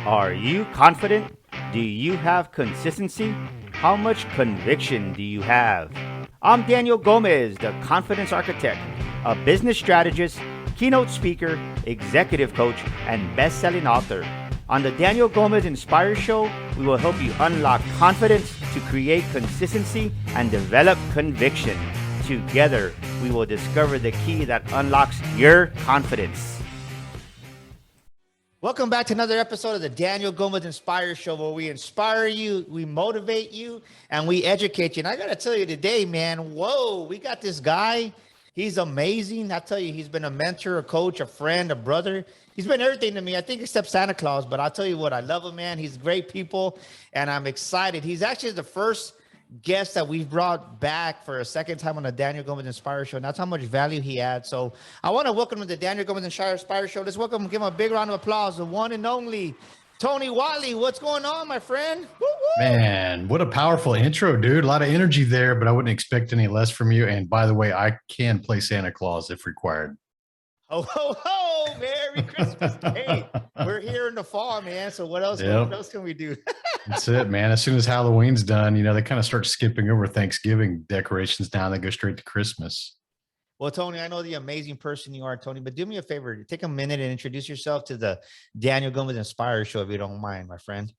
Are you confident? Do you have consistency? How much conviction do you have? I'm Daniel Gomez, the Confidence Architect, a business strategist, keynote speaker, executive coach, and best-selling author. On the Daniel Gomez Inspire Show, we will help you unlock confidence to create consistency and develop conviction. Together, we will discover the key that unlocks your confidence. Welcome back to another episode of the Daniel Gomez Inspire Show, where we inspire you, we motivate you, and we educate you. And I got to tell you today, man, whoa, we got this guy. He's amazing. I tell you, he's been a mentor, a coach, a friend, a brother. He's been everything to me, I think, except Santa Claus. But I'll tell you what, I love him, man. He's great people, and I'm excited. He's actually the first guest that we've brought back for a second time on the Daniel Gomez Inspire Show, and that's how much value he adds. So I want to welcome him to the Daniel Gomez Inspire Show. Let's welcome him, give him a big round of applause, the one and only Tony Whatley. What's going on, my friend? Woo-woo. Man, what a powerful intro, dude. A lot of energy there, but I wouldn't expect any less from you. And by the way, I can play Santa Claus if required. Ho, ho, ho. Merry Christmas. Hey, we're here in the fall, man. So what else, what else can we do? That's it, man. As soon as Halloween's done, you know, they kind of start skipping over Thanksgiving decorations down. They go straight to Christmas. Well, Tony, I know the amazing person you are, Tony, but do me a favor. Take a minute and introduce yourself to the Daniel Gomez Inspire Show, if you don't mind, my friend.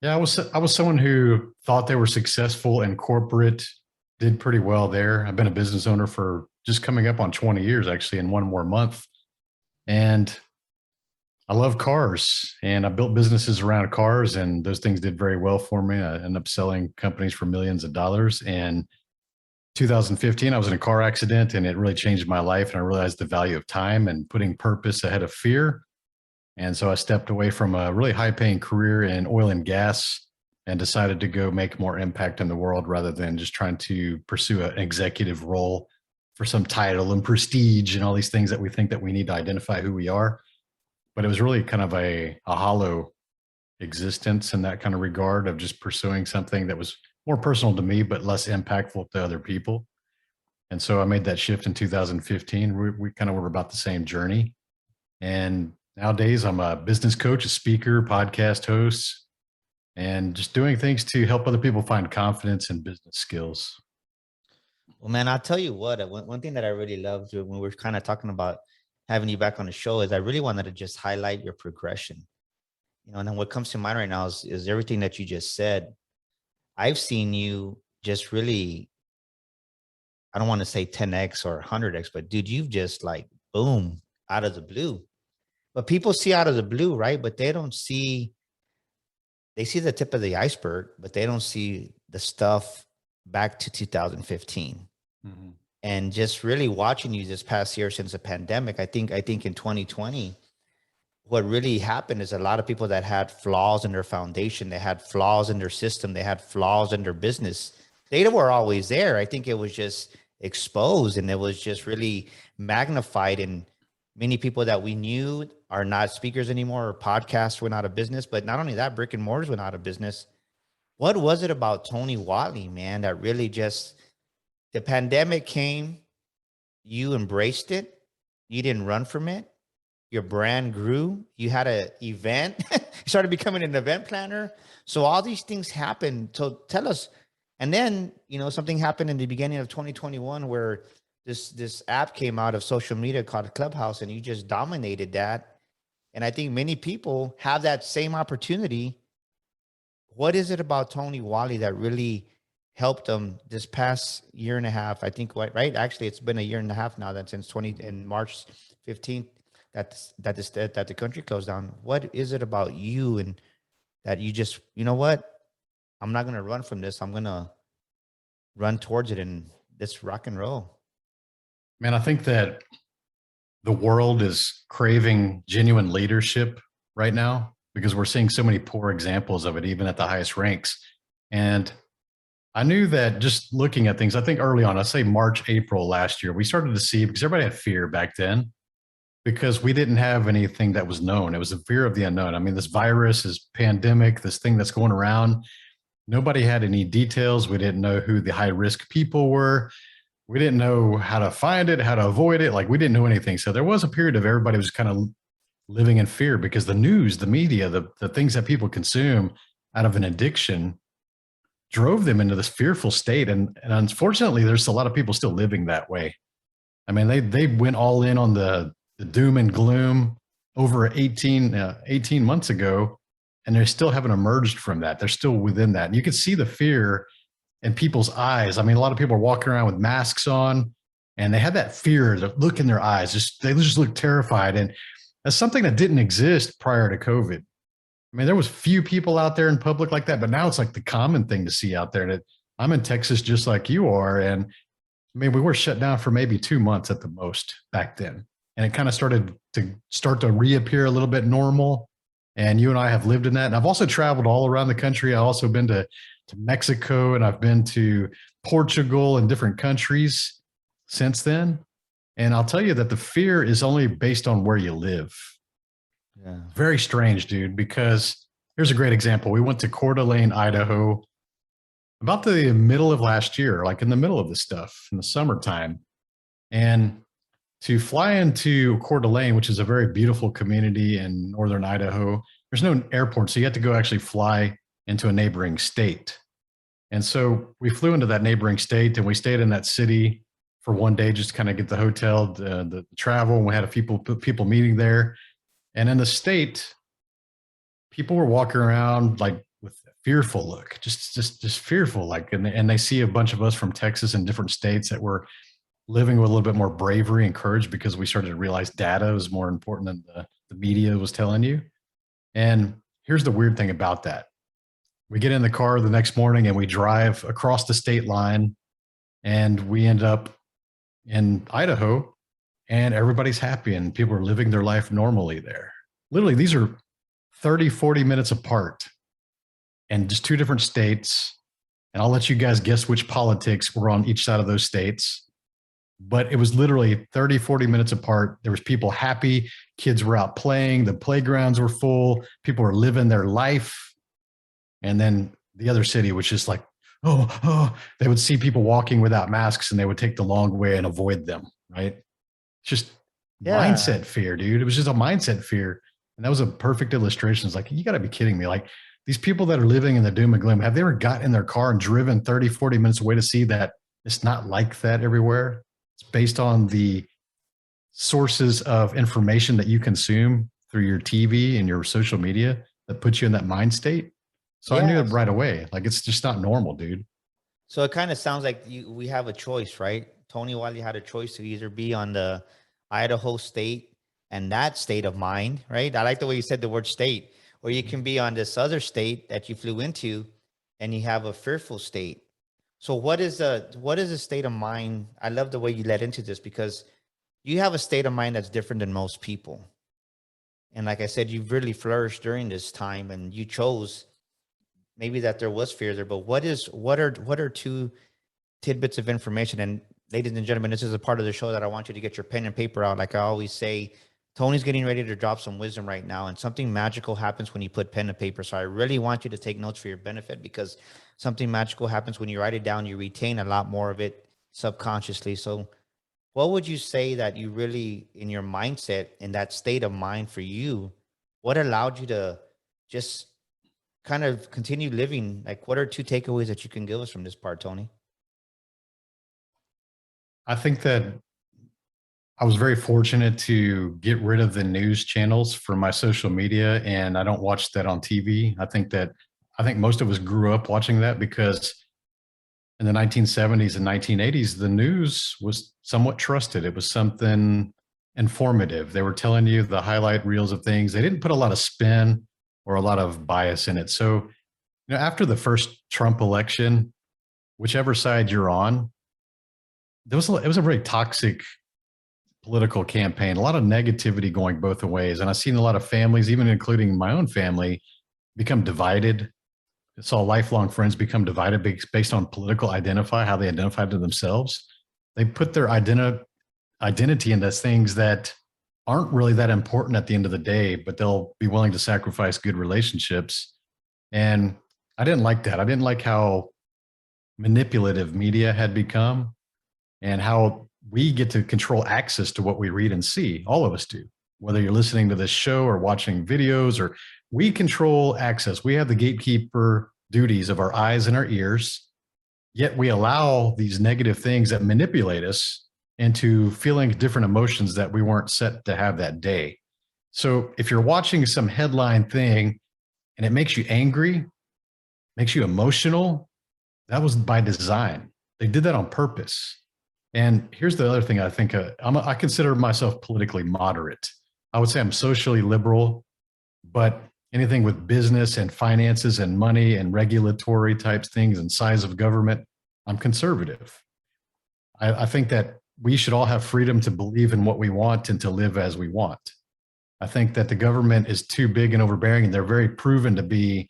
Yeah, I was someone who thought they were successful in corporate, did pretty well there. I've been a business owner for just coming up on 20 years, actually, in one more month. And I love cars, and I built businesses around cars, and those things did very well for me. I ended up selling companies for millions of dollars. And 2015, I was in a car accident, and it really changed my life. And I realized the value of time and putting purpose ahead of fear. And so I stepped away from a really high paying career in oil and gas and decided to go make more impact in the world rather than just trying to pursue an executive role for some title and prestige and all these things that we think that we need to identify who we are. But it was really kind of a hollow existence in that kind of regard of just pursuing something that was more personal to me, but less impactful to other people. And so I made that shift in 2015. We kind of were about the same journey. And nowadays I'm a business coach, a speaker, podcast host, and just doing things to help other people find confidence in business skills. Well, man, I'll tell you what, one thing that I really loved when we were kind of talking about having you back on the show is I really wanted to just highlight your progression. You know, and then what comes to mind right now is everything that you just said. I've seen you just really, I don't want to say 10x or 100x, but dude, you've just like, boom, out of the blue. But people see out of the blue, right? But they see the tip of the iceberg, but they don't see the stuff back to 2015. Mm-hmm. And just really watching you this past year since the pandemic, I think in 2020, what really happened is a lot of people that had flaws in their foundation, they had flaws in their system, they had flaws in their business. They were always there. I think it was just exposed and it was just really magnified. And many people that we knew are not speakers anymore, or podcasts went out of business. But not only that, brick and mortars went out of business. What was it about Tony Whatley, man, that really just, the pandemic came, you embraced it, you didn't run from it, your brand grew, you had an event, you started becoming an event planner. So all these things happened. So tell us, and then, you know, something happened in the beginning of 2021 where this app came out of social media called Clubhouse, and you just dominated that. And I think many people have that same opportunity. What is it about Tony Whatley that really helped them this past year and a half? I think, right? Actually, it's been a year and a half now, that since March 15th, that the country closed down. What is it about you and that you just, you know what? I'm not going to run from this. I'm going to run towards it and let's rock and roll. Man, I think that the world is craving genuine leadership right now because we're seeing so many poor examples of it, even at the highest ranks. And I knew that just looking at things, I think early on, I say March, April last year, we started to see, because everybody had fear back then, because we didn't have anything that was known. It was a fear of the unknown. I mean, this virus, this pandemic, this thing that's going around, nobody had any details. We didn't know who the high risk people were. We didn't know how to find it, how to avoid it. Like, we didn't know anything. So there was a period of everybody was kind of living in fear because the news, the media, the things that people consume out of an addiction drove them into this fearful state. And unfortunately, there's a lot of people still living that way. I mean, they went all in on the doom and gloom over 18 months ago, and they still haven't emerged from that. They're still within that. And you can see the fear in people's eyes. I mean, a lot of people are walking around with masks on, and they had that fear, the look in their eyes. They just look terrified. And that's something that didn't exist prior to COVID. I mean, there was few people out there in public like that, but now it's like the common thing to see out there. And I'm in Texas just like you are. And I mean, we were shut down for maybe 2 months at the most back then. And it kind of started to reappear a little bit normal. And you and I have lived in that. And I've also traveled all around the country. I've also been to Mexico, and I've been to Portugal and different countries since then. And I'll tell you that the fear is only based on where you live. Yeah. Very strange, dude, because here's a great example. We went to Coeur d'Alene, Idaho, about the middle of last year, like in the middle of the stuff in the summertime. And to fly into Coeur d'Alene, which is a very beautiful community in northern Idaho, there's no airport. So you have to go actually fly into a neighboring state. And so we flew into that neighboring state, and we stayed in that city for one day just to kind of get the hotel, the travel. And we had a few people meeting there. And in the state, people were walking around like with a fearful look, just fearful. Like, and they see a bunch of us from Texas and different states that were living with a little bit more bravery and courage because we started to realize data was more important than the media was telling you. And here's the weird thing about that. We get in the car the next morning and we drive across the state line, and we end up in Idaho, and everybody's happy and people are living their life normally there. Literally, these are 30, 40 minutes apart and just two different states. And I'll let you guys guess which politics were on each side of those states. But it was literally 30, 40 minutes apart. There was people happy. Kids were out playing. The playgrounds were full. People were living their life. And then the other city was just like, oh, they would see people walking without masks and they would take the long way and avoid them, right? Just mindset fear, dude. It was just a mindset fear. And that was a perfect illustration. It's like, you got to be kidding me. Like, these people that are living in the doom and gloom, have they ever got in their car and driven 30, 40 minutes away to see that it's not like that everywhere? It's based on the sources of information that you consume through your TV and your social media that puts you in that mind state. So I knew it right away. Like, it's just not normal, dude. So it kind of sounds like we have a choice, right? Tony Whatley had a choice to either be on the Idaho state and that state of mind, right? I like the way you said the word state, or you can be on this other state that you flew into and you have a fearful state. So what is a state of mind? I love the way you led into this, because you have a state of mind that's different than most people. And like I said, you've really flourished during this time, and you chose maybe that there was fear there, but what are two tidbits of information? And ladies and gentlemen, this is a part of the show that I want you to get your pen and paper out. Like I always say, Tony's getting ready to drop some wisdom right now, and something magical happens when you put pen and paper. So I really want you to take notes for your benefit, because something magical happens when you write it down. You retain a lot more of it subconsciously. So what would you say that you really, in your mindset, in that state of mind for you, what allowed you to just kind of continue living? Like, what are two takeaways that you can give us from this part, Tony? I think that I was very fortunate to get rid of the news channels from my social media, and I don't watch that on TV. I think most of us grew up watching that because in the 1970s and 1980s, the news was somewhat trusted. It was something informative. They were telling you the highlight reels of things. They didn't put a lot of spin or a lot of bias in it. So, after the first Trump election, whichever side you're on, it was a very toxic political campaign, a lot of negativity going both ways. And I've seen a lot of families, even including my own family, become divided. I saw lifelong friends become divided based on political how they identify to themselves. They put their identity into things that aren't really that important at the end of the day, but they'll be willing to sacrifice good relationships. And I didn't like that. I didn't like how manipulative media had become and how we get to control access to what we read and see. All of us do. whether you're listening to this show or watching videos, or we control access. We have the gatekeeper duties of our eyes and our ears, yet we allow these negative things that manipulate us into feeling different emotions that we weren't set to have that day. So if you're watching some headline thing and it makes you angry, makes you emotional, that was by design. They did that on purpose. And here's the other thing I think I consider myself politically moderate. I would say I'm socially liberal, but anything with business and finances and money and regulatory types things and size of government, I'm conservative. I think that we should all have freedom to believe in what we want and to live as we want. I think that the government is too big and overbearing, and they're very proven to be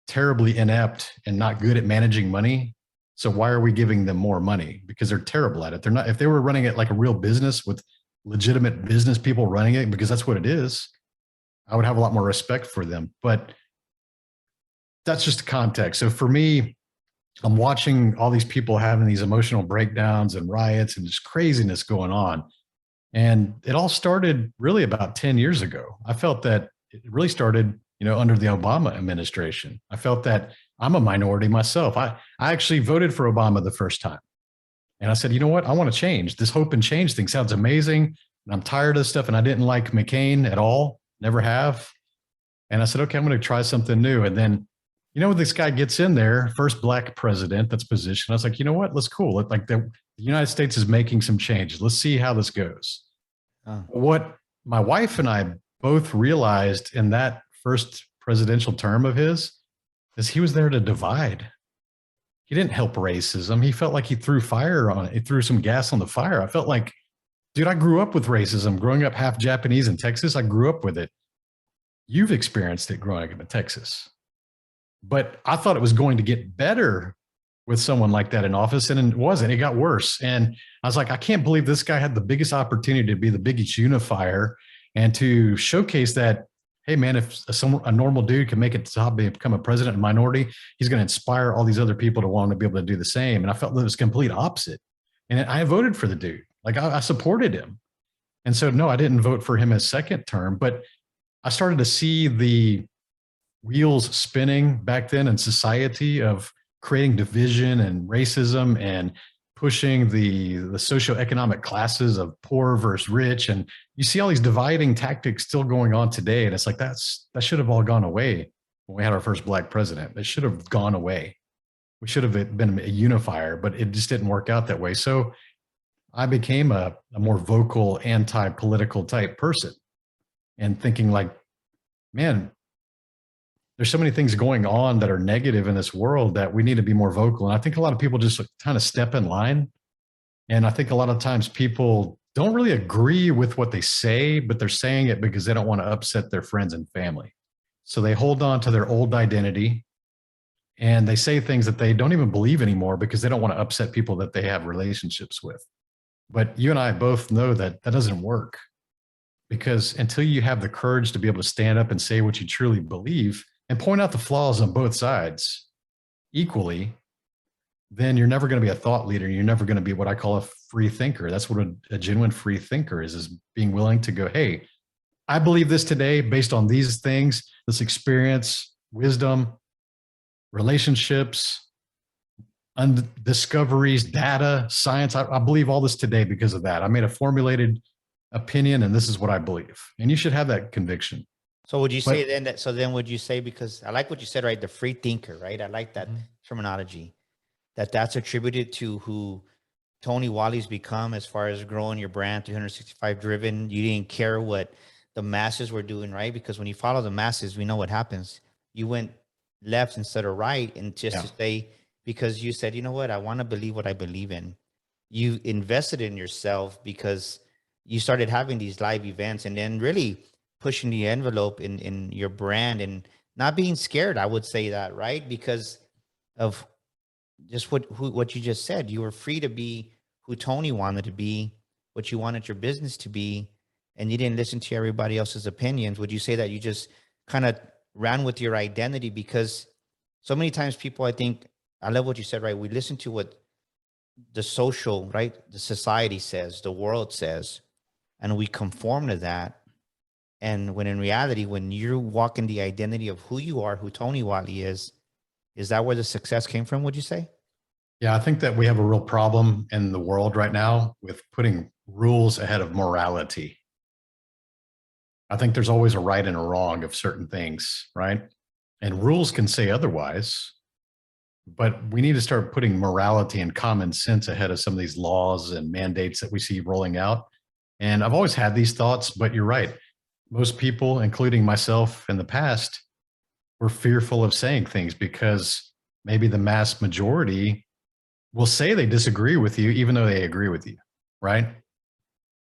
terribly inept and not good at managing money. So why are we giving them more money? Because they're terrible at it. They're not. If they were running it like a real business with legitimate business people running it, because that's what it is, I would have a lot more respect for them. But that's just the context. So for me, I'm watching all these people having these emotional breakdowns and riots and just craziness going on. And it all started really about 10 years ago. I felt that it really started, under the Obama administration. I felt that I'm a minority myself. I actually voted for Obama the first time. And I said, you know what? I want to change. This hope and change thing sounds amazing. And I'm tired of this stuff. And I didn't like McCain at all. Never have. And I said, okay, I'm going to try something new. And then, when this guy gets in there, first black president that's positioned, I was like, you know what? Let's cool. Like the United States is making some changes. Let's see how this goes. What my wife and I both realized in that first presidential term of his is he was there to divide. He didn't help racism. He felt like he threw fire on it. He threw some gas on the fire. I felt like, dude, I grew up with racism. Growing up half Japanese in Texas, I grew up with it. You've experienced it growing up in Texas. But I thought it was going to get better with someone like that in office, and it wasn't. It got worse. And I was like, I can't believe this guy had the biggest opportunity to be the biggest unifier and to showcase that, hey, man, if a normal dude can make it to top, become a president and minority, he's going to inspire all these other people to want to be able to do the same. And I felt that it was complete opposite. And I voted for the dude. Like I supported him. And so, no, I didn't vote for him as second term, but I started to see the wheels spinning back then in society of creating division and racism and pushing the socioeconomic classes of poor versus rich. And you see all these dividing tactics still going on today. And it's like, that should have all gone away when we had our first black president. It should have gone away. We should have been a unifier, but it just didn't work out that way. So I became a more vocal, anti-political type person and thinking like, man, there's so many things going on that are negative in this world that we need to be more vocal. And I think a lot of people just kind of step in line. And I think a lot of times people don't really agree with what they say, but they're saying it because they don't want to upset their friends and family. So they hold on to their old identity and they say things that they don't even believe anymore because they don't want to upset people that they have relationships with. But you and I both know that that doesn't work, because until you have the courage to be able to stand up and say what you truly believe and point out the flaws on both sides equally, then you're never going to be a thought leader. You're never going to be what I call a free thinker. That's what a genuine free thinker is being willing to go, hey, I believe this today based on these things, this experience, wisdom, relationships, discoveries, data, science. I believe all this today because of that. I made a formulated opinion and this is what I believe. And you should have that conviction. So would you say then that, so then would you say, because I like what you said, right? The free thinker, right? I like that terminology, that's attributed to who Tony Whatley's become as far as growing your brand 365 driven. You didn't care what the masses were doing, right? Because when you follow the masses, we know what happens. You went left instead of right, and just to say, because you said, you know what, I want to believe what I believe in. You invested in yourself because you started having these live events and then really pushing the envelope in your brand and not being scared. I would say that, right? Because of just what you just said. You were free to be who Tony wanted to be, what you wanted your business to be, and you didn't listen to everybody else's opinions. Would you say that you just kind of ran with your identity? Because so many times people, I think, I love what you said, right? We listen to what the social, right? The society says, the world says, and we conform to that. And when in reality, when you walk in the identity of who you are, who Tony Whatley is that where the success came from, would you say? Yeah, I think that we have a real problem in the world right now with putting rules ahead of morality. I think there's always a right and a wrong of certain things, right? And rules can say otherwise, but we need to start putting morality and common sense ahead of some of these laws and mandates that we see rolling out. And I've always had these thoughts, but you're right. Most people, including myself in the past, were fearful of saying things because maybe the mass majority will say they disagree with you, even though they agree with you, right?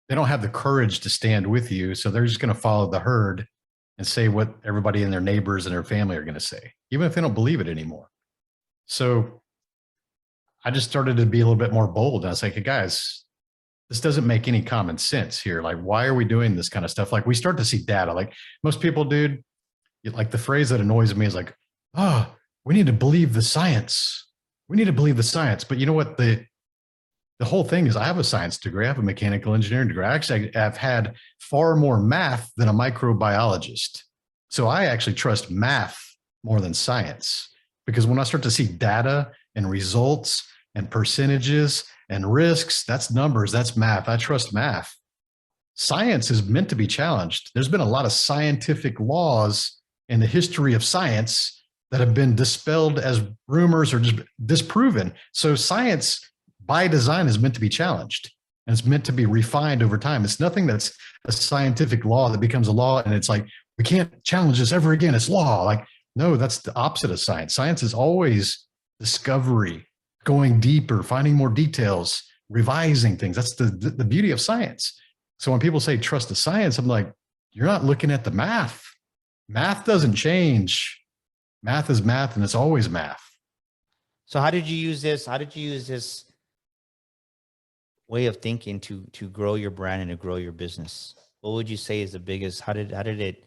They don't have the courage to stand with you. So they're just going to follow the herd and say what everybody and their neighbors and their family are going to say, even if they don't believe it anymore. So I just started to be a little bit more bold. And I was like, hey, guys, this doesn't make any common sense here. Like, why are we doing this kind of stuff? Like, we start to see data. Like most people, dude, like the phrase that annoys me is like, oh, we need to believe the science. We need to believe the science. But you know what? The whole thing is I have a science degree. I have a mechanical engineering degree. I actually have had far more math than a microbiologist. So I actually trust math more than science, because when I start to see data and results and percentages and risks, that's numbers, that's math. I trust math. Science is meant to be challenged. There's been a lot of scientific laws in the history of science that have been dispelled as rumors or just disproven. So science by design is meant to be challenged, and it's meant to be refined over time. It's nothing that's a scientific law that becomes a law and it's like, we can't challenge this ever again. It's law. Like, no, that's the opposite of science. Science is always discovery, going deeper, finding more details, revising things. That's the beauty of science. So when people say trust the science, I'm like, you're not looking at the math. Math doesn't change. Math is math, and it's always math. So how did you use this? How did you use this way of thinking to grow your brand and to grow your business? What would you say is the biggest? How did it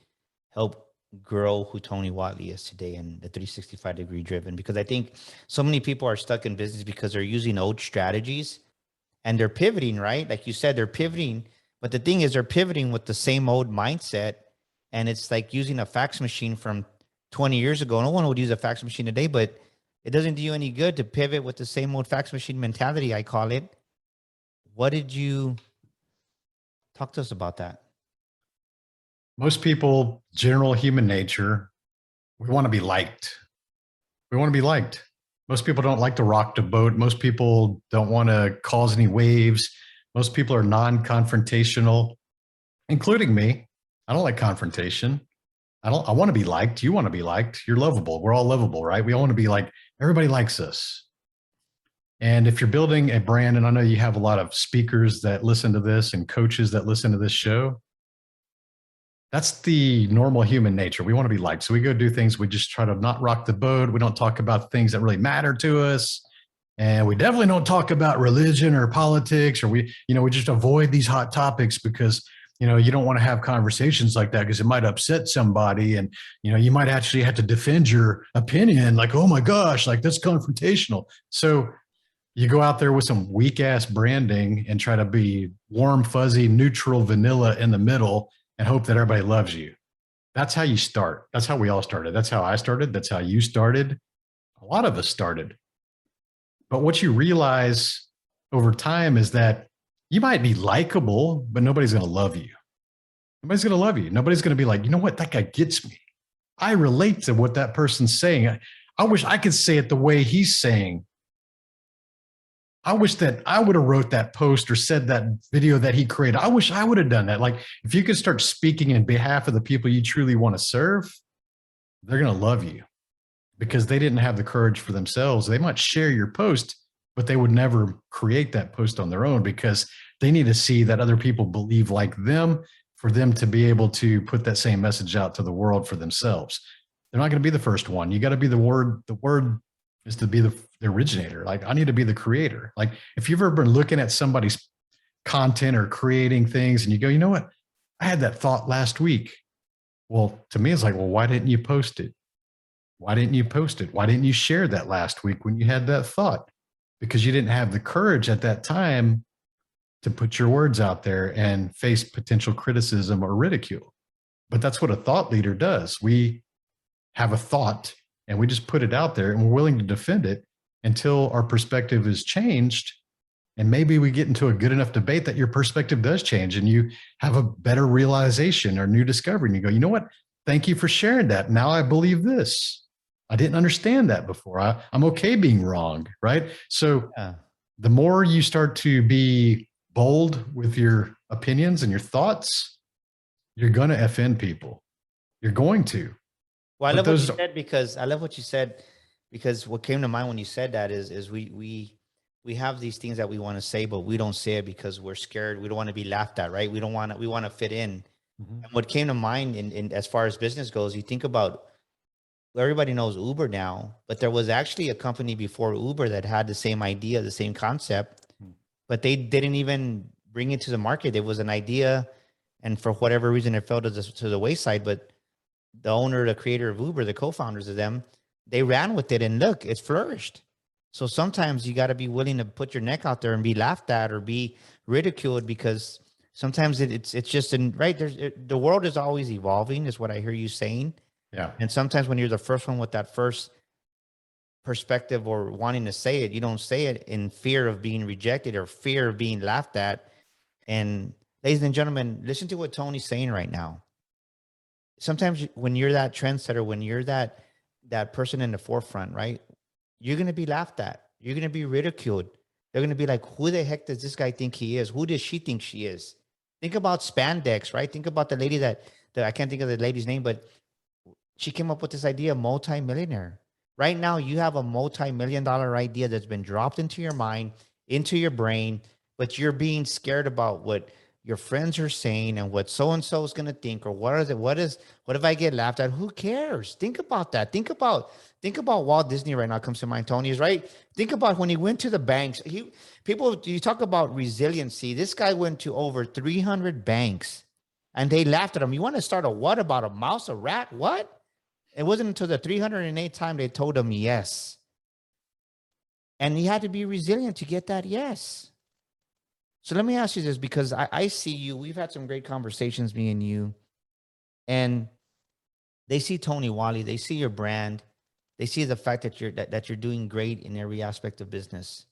help grow who Tony Whatley is today and the 365-degree driven? Because I think so many people are stuck in business because they're using old strategies and they're pivoting, right? Like you said, they're pivoting. But the thing is, they're pivoting with the same old mindset. And it's like using a fax machine from 20 years ago. No one would use a fax machine today, but it doesn't do you any good to pivot with the same old fax machine mentality, I call it. What did you talk to us about that? Most people, general human nature, we want to be liked. We want to be liked. Most people don't like to rock the boat. Most people don't want to cause any waves. Most people are non-confrontational, including me. I don't like confrontation. I want to be liked. You want to be liked. You're lovable. We're all lovable, right? We all want to be like, everybody likes us. And if you're building a brand, and I know you have a lot of speakers that listen to this and coaches that listen to this show, that's the normal human nature. We want to be liked. So we go do things. We just try to not rock the boat. We don't talk about things that really matter to us. And we definitely don't talk about religion or politics, or we just avoid these hot topics because, you don't want to have conversations like that because it might upset somebody. And, you might actually have to defend your opinion. Like, oh my gosh, like that's confrontational. So you go out there with some weak ass branding and try to be warm, fuzzy, neutral, vanilla in the middle and hope that everybody loves you. That's how you start. That's how we all started. That's how I started. That's how you started. A lot of us started. But what you realize over time is that you might be likable, but nobody's going to love you. Nobody's going to love you. Nobody's going to be like, you know what? That guy gets me. I relate to what that person's saying. I wish I could say it the way he's saying. I wish that I would have wrote that post or said that video that he created. I wish I would have done that. Like, if you could start speaking in behalf of the people you truly want to serve, they're going to love you because they didn't have the courage for themselves. They might share your post, but they would never create that post on their own because they need to see that other people believe like them for them to be able to put that same message out to the world for themselves. They're not going to be the first one. You got to be the word. The word is to be the originator. Like, I need to be the creator. Like, if you've ever been looking at somebody's content or creating things and you go, you know what? I had that thought last week. Well, to me, it's like, well, why didn't you post it? Why didn't you post it? Why didn't you share that last week when you had that thought? Because you didn't have the courage at that time to put your words out there and face potential criticism or ridicule. But that's what a thought leader does. We have a thought and we just put it out there and we're willing to defend it until our perspective is changed. And maybe we get into a good enough debate that your perspective does change and you have a better realization or new discovery. And you go, you know what? Thank you for sharing that. Now I believe this. I didn't understand that before. I'm okay being wrong, right? So Yeah. the more you start to be bold with your opinions and your thoughts, you're going to offend people. You're going to. Well, I But love what you those, said, because I love what you said, because what came to mind when you said that is we have these things that we want to say, but we don't say it because we're scared. We don't want to be laughed at, right? We want to fit in. Mhm. And what came to mind in as far as business goes, you think about, everybody knows Uber now, but there was actually a company before Uber that had the same idea, the same concept, but they didn't even bring it to the market. It was an idea, and for whatever reason, it fell to the wayside. But the owner, the creator of Uber, the co-founders of them, they ran with it, and look, it's flourished. So sometimes you got to be willing to put your neck out there and be laughed at or be ridiculed, because sometimes it's just right. The world is always evolving, is what I hear you saying. yeah. And sometimes when you're the first one with that first perspective or wanting to say it, you don't say it in fear of being rejected or fear of being laughed at. And ladies and gentlemen, listen to what Tony's saying right now. Sometimes when you're that trendsetter, when you're that person in the forefront, right? You're going to be laughed at. You're going to be ridiculed. They're going to be like, who the heck does this guy think he is? Who does she think she is? Think about spandex, right? Think about the lady that I can't think of the lady's name, but she came up with this idea, multi-millionaire. Right now, you have a multi-million-dollar idea that's been dropped into your mind, into your brain, but you're being scared about what your friends are saying and what so-and-so is going to think, or what if I get laughed at? Who cares? Think about that. Think about Walt Disney right now comes to mind. Tony is right. Think about when he went to the banks. You talk about resiliency. This guy went to over 300 banks and they laughed at him. You want to start a what about a mouse, a rat? What? It wasn't until the 308th time they told him yes. And he had to be resilient to get that yes. So let me ask you this, because I see you. We've had some great conversations, me and you. And they see Tony Whatley. They see your brand. They see the fact that you're doing great in every aspect of business.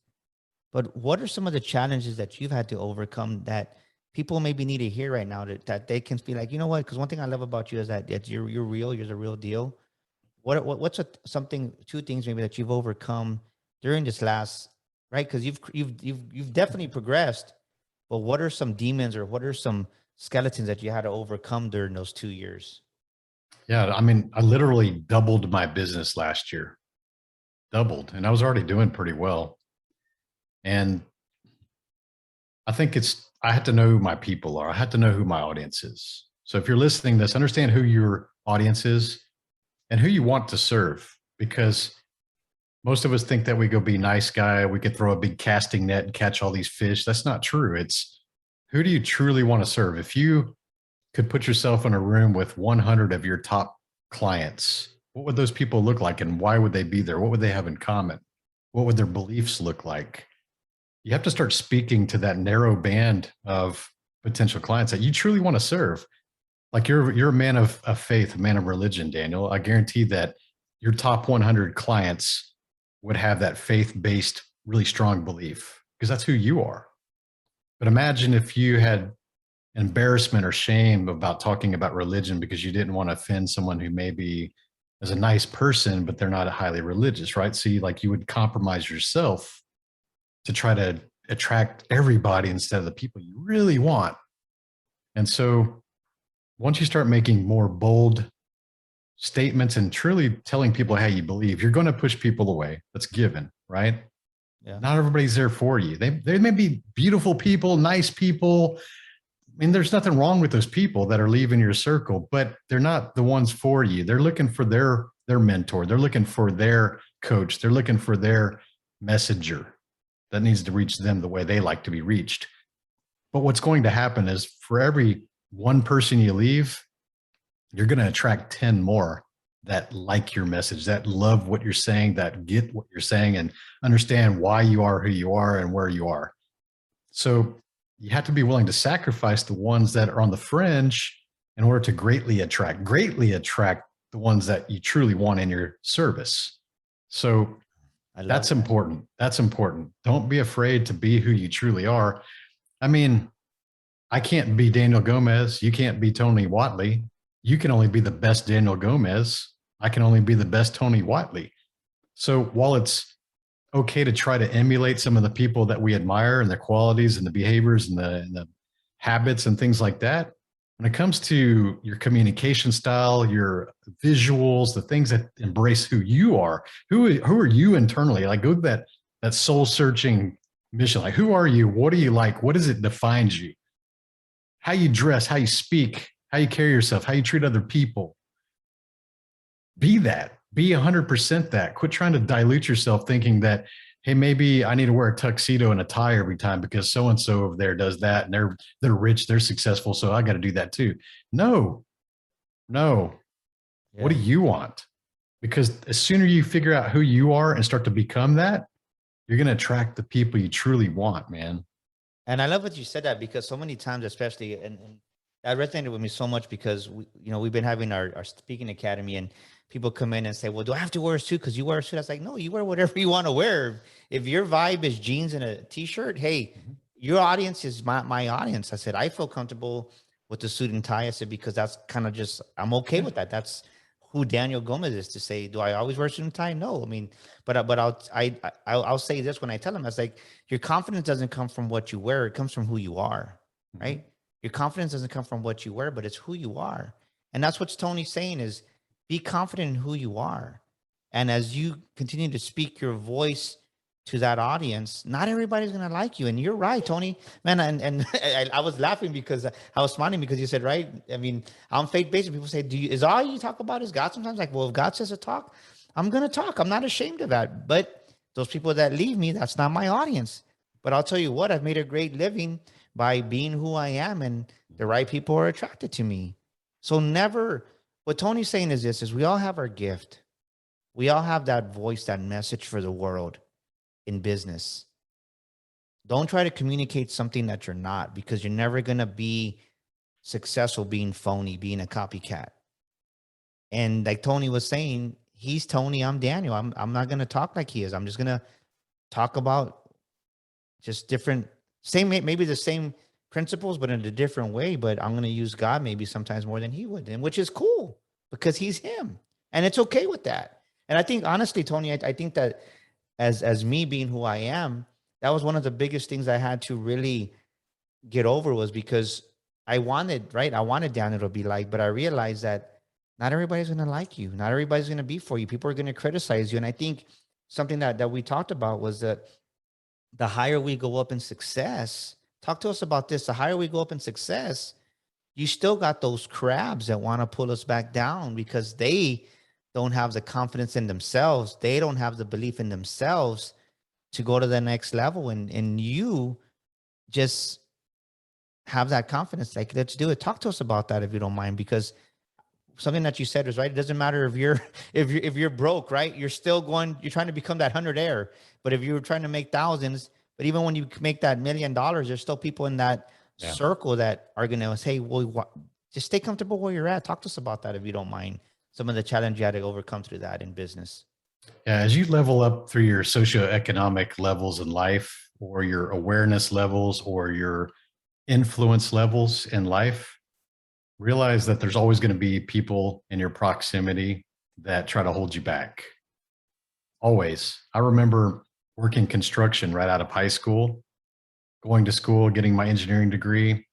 But what are some of the challenges that you've had to overcome that people maybe need to hear right now, that they can be like, you know what? Because one thing I love about you is that you're real. You're the real deal. What's two things maybe that you've overcome during this last, right? Because you've definitely progressed, but what are some demons, or what are some skeletons that you had to overcome during those 2 years? Yeah. I mean, I literally doubled my business last year, doubled, and I was already doing pretty well. And I think I had to know who my people are. I had to know who my audience is. So if you're listening to this, understand who your audience is and who you want to serve, because most of us think that we go be nice guy. We could throw a big casting net and catch all these fish. That's not true. It's who do you truly want to serve? If you could put yourself in a room with 100 of your top clients, what would those people look like and why would they be there? What would they have in common? What would their beliefs look like? You have to start speaking to that narrow band of potential clients that you truly want to serve. Like you're a man of faith, a man of religion, Daniel. I guarantee that your top 100 clients would have that faith-based, really strong belief, because that's who you are. But imagine if you had embarrassment or shame about talking about religion because you didn't want to offend someone who maybe is a nice person, but they're not highly religious, right? So you would compromise yourself to try to attract everybody instead of the people you really want. And so once you start making more bold statements and truly telling people how you believe, you're going to push people away. That's given, right? Yeah. Not everybody's there for you. They may be beautiful people, nice people. I mean, there's nothing wrong with those people that are leaving your circle, but they're not the ones for you. They're looking for their mentor. They're looking for their coach. They're looking for their messenger that needs to reach them the way they like to be reached. But what's going to happen is for every one person you leave, you're going to attract 10 more that like your message, that love what you're saying, that get what you're saying and understand why you are who you are and where you are. So you have to be willing to sacrifice the ones that are on the fringe in order to greatly attract the ones that you truly want in your service. So I love that's that. important. That's important. Don't be afraid to be who you truly are. I mean, I can't be Daniel Gomez. You can't be Tony Whatley. You can only be the best Daniel Gomez. I can only be the best Tony Whatley. So while it's okay to try to emulate some of the people that we admire and the qualities and the behaviors and the habits and things like that, when it comes to your communication style, your visuals, the things that embrace who you are, who are you internally? Like go to that soul searching mission. Like who are you? What do you like? What does it defines you? How you dress, how you speak, how you carry yourself, how you treat other people. Be that. Be 100% that. Quit trying to dilute yourself thinking that, hey, maybe I need to wear a tuxedo and a tie every time because so and so over there does that and they're rich, they're successful, so I got to do that too. No. No. What do Yeah. you want? Because as sooner you figure out who you are and start to become that, you're going to attract the people you truly want, man. And I love what you said that because so many times, especially, and that resonated with me so much because we've been having our speaking academy and people come in and say, well, do I have to wear a suit because you wear a suit? I was like, no, you wear whatever you want to wear. If your vibe is jeans and a t-shirt, hey, your audience is my audience. I said, I feel comfortable with the suit and tie. I said, because that's kind of just, I'm okay with that. That's who Daniel Gomez is to say, do I always wear suit and tie? No, I mean, but I'll say this when I tell them, I was like, your confidence doesn't come from what you wear. It comes from who you are, right? Your confidence doesn't come from what you wear, but it's who you are. And that's what Tony's saying is be confident in who you are. And as you continue to speak your voice to that audience, not everybody's going to like you. And you're right, Tony, man. And I was laughing because I was smiling because you said, right. I mean, on faith based, people say, is all you talk about is God sometimes? Like, well, if God says to talk, I'm going to talk. I'm not ashamed of that. But those people that leave me, that's not my audience. But I'll tell you what, I've made a great living by being who I am, and the right people are attracted to me. So never, what Tony's saying is this, is we all have our gift. We all have that voice, that message for the world in business. Don't try to communicate something that you're not, because you're never going to be successful being phony, being a copycat. And like Tony was saying, he's Tony, I'm Daniel. I'm not going to talk like he is. I'm just going to talk about just different, same, maybe the same principles, but in a different way. But I'm going to use God maybe sometimes more than he would, and which is cool because he's him, and it's okay with that. And I think honestly, Tony, I think that as me being who I am, that was one of the biggest things I had to really get over, was because I wanted, right? I wanted Daniel to be like, but I realized that not everybody's going to like you. Not everybody's going to be for you. People are going to criticize you. And I think something that we talked about was that the higher we go up in success, talk to us about this. The higher we go up in success, you still got those crabs that want to pull us back down because they don't have the confidence in themselves. They don't have the belief in themselves to go to the next level. And you just have that confidence. Like, let's do it. Talk to us about that if you don't mind, because something that you said was right. It doesn't matter if you're if you're broke, right? You're still going, you're trying to become that 100 But if you're trying to make thousands, but even when you make that $1 million, there's still people in that circle that are going to say, hey, well, just stay comfortable where you're at. Talk to us about that if you don't mind. Some of the challenge you had to overcome through that in business. Yeah, as you level up through your socioeconomic levels in life, or your awareness levels, or your influence levels in life, realize that there's always going to be people in your proximity that try to hold you back. Always. I remember working construction right out of high school, going to school, getting my engineering degree.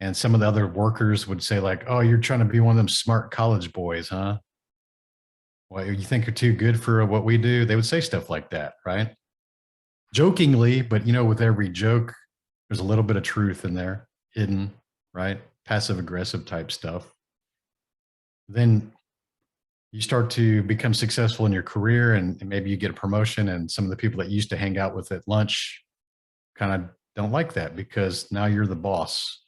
And some of the other workers would say, like, oh, you're trying to be one of them smart college boys, huh? Well, you think you're too good for what we do? They would say stuff like that, right? Jokingly, but with every joke, there's a little bit of truth in there, hidden, right? Passive aggressive type stuff. Then you start to become successful in your career, and maybe you get a promotion, and some of the people that you used to hang out with at lunch kind of don't like that because now you're the boss.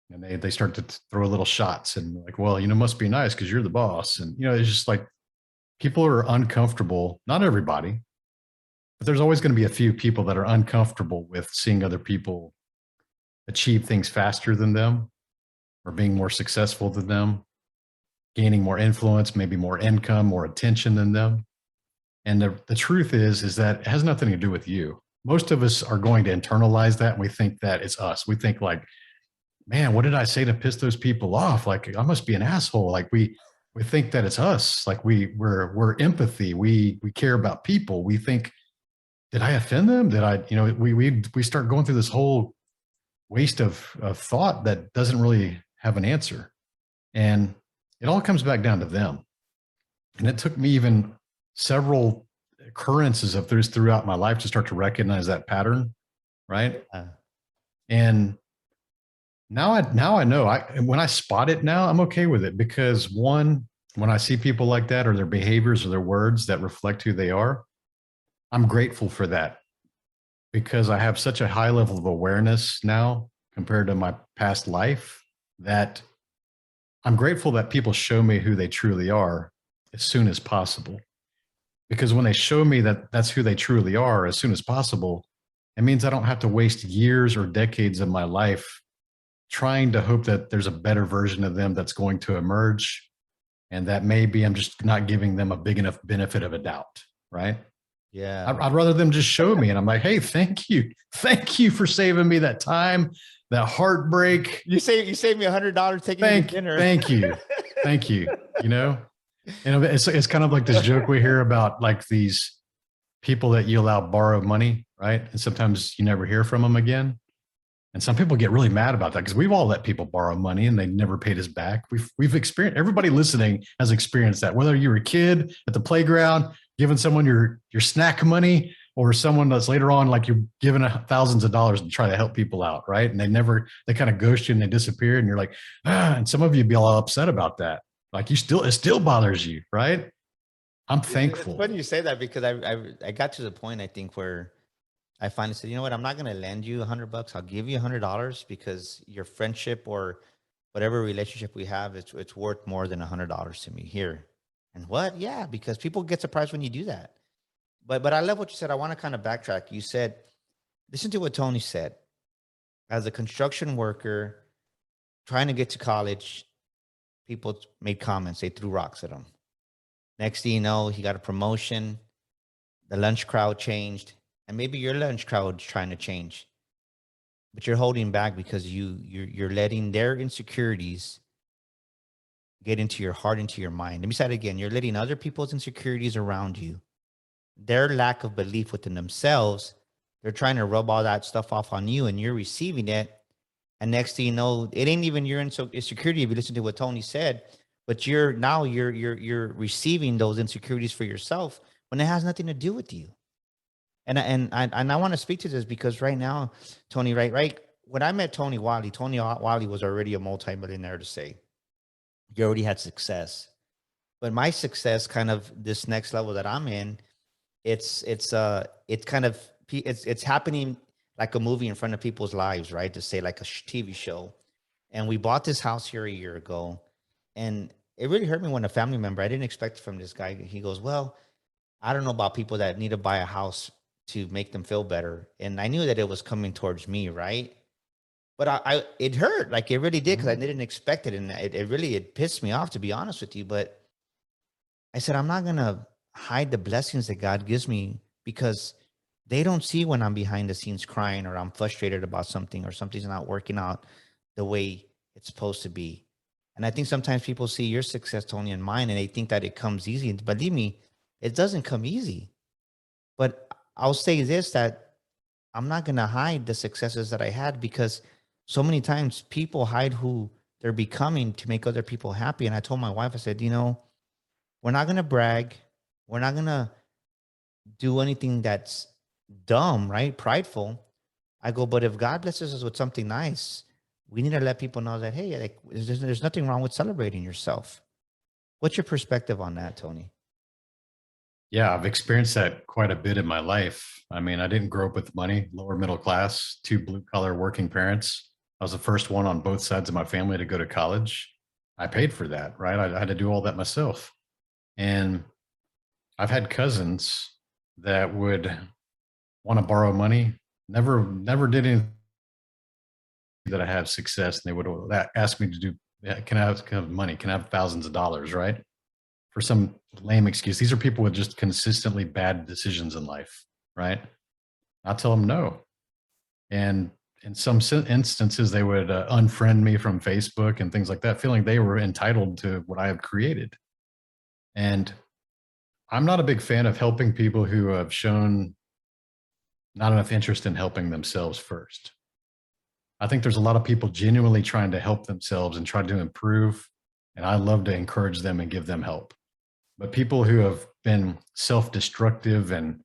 And they start to throw little shots and like, well, must be nice because you're the boss. And, it's just like people are uncomfortable. Not everybody, but there's always going to be a few people that are uncomfortable with seeing other people achieve things faster than them. or being more successful than them, gaining more influence, maybe more income, more attention than them. And the truth is that it has nothing to do with you. Most of us are going to internalize that. And we think that it's us. We think like, man, what did I say to piss those people off? Like I must be an asshole. Like we think that it's us. Like we're empathy. We care about people. We think, did I offend them? Did I, we start going through this whole waste of thought that doesn't really have an answer. And it all comes back down to them. And it took me even several occurrences of this throughout my life to start to recognize that pattern. Right. And now I know when I spot it now, I'm okay with it because one, when I see people like that or their behaviors or their words that reflect who they are, I'm grateful for that because I have such a high level of awareness now compared to my past life that I'm grateful that people show me who they truly are as soon as possible. Because when they show me that that's who they truly are as soon as possible, it means I don't have to waste years or decades of my life trying to hope that there's a better version of them that's going to emerge. And that maybe I'm just not giving them a big enough benefit of a doubt, right? Yeah. I'd rather them just show me. And I'm like, hey, thank you. Thank you for saving me that time, that heartbreak. You saved me $100 taking me to dinner. Thank you. Thank you. It's kind of like this joke we hear about like these people that you allow borrow money, right? And sometimes you never hear from them again. And some people get really mad about that because we've all let people borrow money and they never paid us back. We've experienced, everybody listening has experienced that, whether you were a kid at the playground, giving someone your snack money, or someone that's later on, like you're giving thousands of dollars to try to help people out, right? And they kind of ghost you and they disappear and you're like, and some of you be all upset about that. Like it still bothers you, right? I'm thankful. It's funny you say that because I got to the point, I think, where I finally said, you know what, I'm not going to lend you $100. I'll give you $100 because your friendship or whatever relationship we have, it's worth more than $100 to me here. And what? Yeah, because people get surprised when you do that. But I love what you said. I want to kind of backtrack. You said, listen to what Tony said. As a construction worker trying to get to college, people made comments. They threw rocks at him. Next thing you know, he got a promotion. The lunch crowd changed. And maybe your lunch crowd is trying to change, but you're holding back because you're letting their insecurities get into your heart, into your mind. Let me say it again. You're letting other people's insecurities around you, their lack of belief within themselves. They're trying to rub all that stuff off on you and you're receiving it. And next thing you know, it ain't even your insecurity if you listen to what Tony said, but you're receiving those insecurities for yourself when it has nothing to do with you. And I want to speak to this because right now, Tony, right. When I met Tony Whatley was already a multimillionaire to say. He already had success. But my success, kind of this next level that I'm in, it's happening like a movie in front of people's lives, right? To say like a TV show. And we bought this house here a year ago. And it really hurt me when a family member, I didn't expect it from this guy. He goes, well, I don't know about people that need to buy a house to make them feel better. And I knew that it was coming towards me, right? But it hurt, like it really did, because I didn't expect it. And it pissed me off, to be honest with you. But I said, I'm not going to hide the blessings that God gives me, because they don't see when I'm behind the scenes crying or I'm frustrated about something or something's not working out the way it's supposed to be. And I think sometimes people see your success, Tony, and mine, and they think that it comes easy. Believe me, it doesn't come easy. But I'll say this, that I'm not going to hide the successes that I had, because so many times people hide who they're becoming to make other people happy. And I told my wife, I said, we're not going to brag. We're not going to do anything that's dumb, right? Prideful. I go, but if God blesses us with something nice, we need to let people know that, hey, like, there's nothing wrong with celebrating yourself. What's your perspective on that, Tony? Yeah, I've experienced that quite a bit in my life. I mean, I didn't grow up with money, lower middle class, 2 blue collar working parents. I was the first one on both sides of my family to go to college. I paid for that, right? I had to do all that myself. And I've had cousins that would want to borrow money, never did anything that I have success, and they would ask me to do, "Yeah, can I have money? Can I have thousands of dollars?" Right? For some lame excuse. These are people with just consistently bad decisions in life, right? I'll tell them no. And in some instances, they would unfriend me from Facebook and things like that, feeling they were entitled to what I have created. And I'm not a big fan of helping people who have shown not enough interest in helping themselves first. I think there's a lot of people genuinely trying to help themselves and try to improve. And I love to encourage them and give them help. But people who have been self destructive and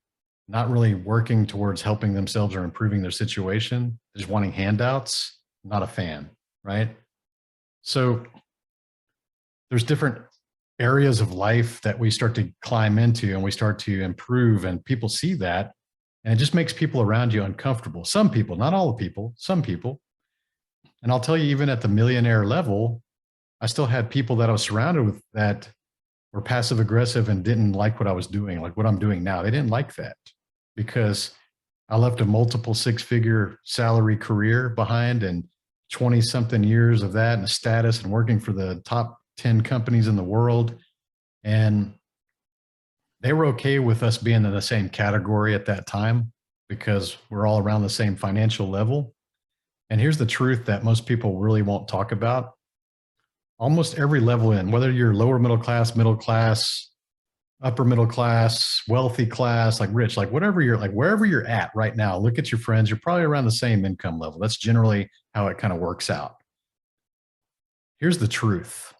not really working towards helping themselves or improving their situation, just wanting handouts, not a fan, right? So there's different areas of life that we start to climb into and we start to improve, and people see that, and it just makes people around you uncomfortable. Some people, not all the people, some people. And I'll tell you, even at the millionaire level, I still had people that I was surrounded with that were passive aggressive and didn't like what I was doing, like what I'm doing now. They didn't like that because I left a multiple six-figure salary career behind and 20 something years of that and status and working for the top 10 companies in the world. And they were okay with us being in the same category at that time because we're all around the same financial level. And here's the truth that most people really won't talk about. Almost every level in, whether you're lower middle class, upper middle class, wealthy class, like rich, like whatever you're like, wherever you're at right now, look at your friends, you're probably around the same income level. That's generally how it kind of works out. Here's the truth.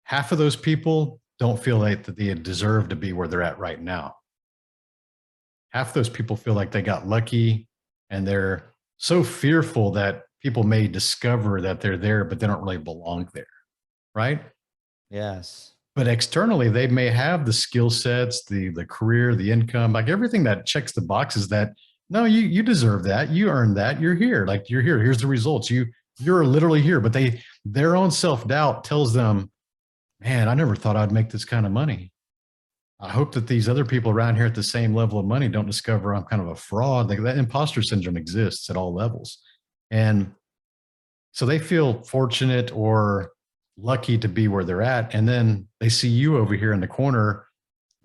Half of those people don't feel like that they deserve to be where they're at right now. Half those people feel like they got lucky, and they're so fearful that people may discover that they're there, but they don't really belong there, right? Yes. But externally, they may have the skill sets, the career, the income, like everything that checks the boxes that, no, you deserve that. You earned that. You're here. Like you're here. Here's the results. You're literally here. But their own self-doubt tells them, man, I never thought I'd make this kind of money. I hope that these other people around here at the same level of money don't discover I'm kind of a fraud. Like that imposter syndrome exists at all levels. And so they feel fortunate or lucky to be where they're at. And then they see you over here in the corner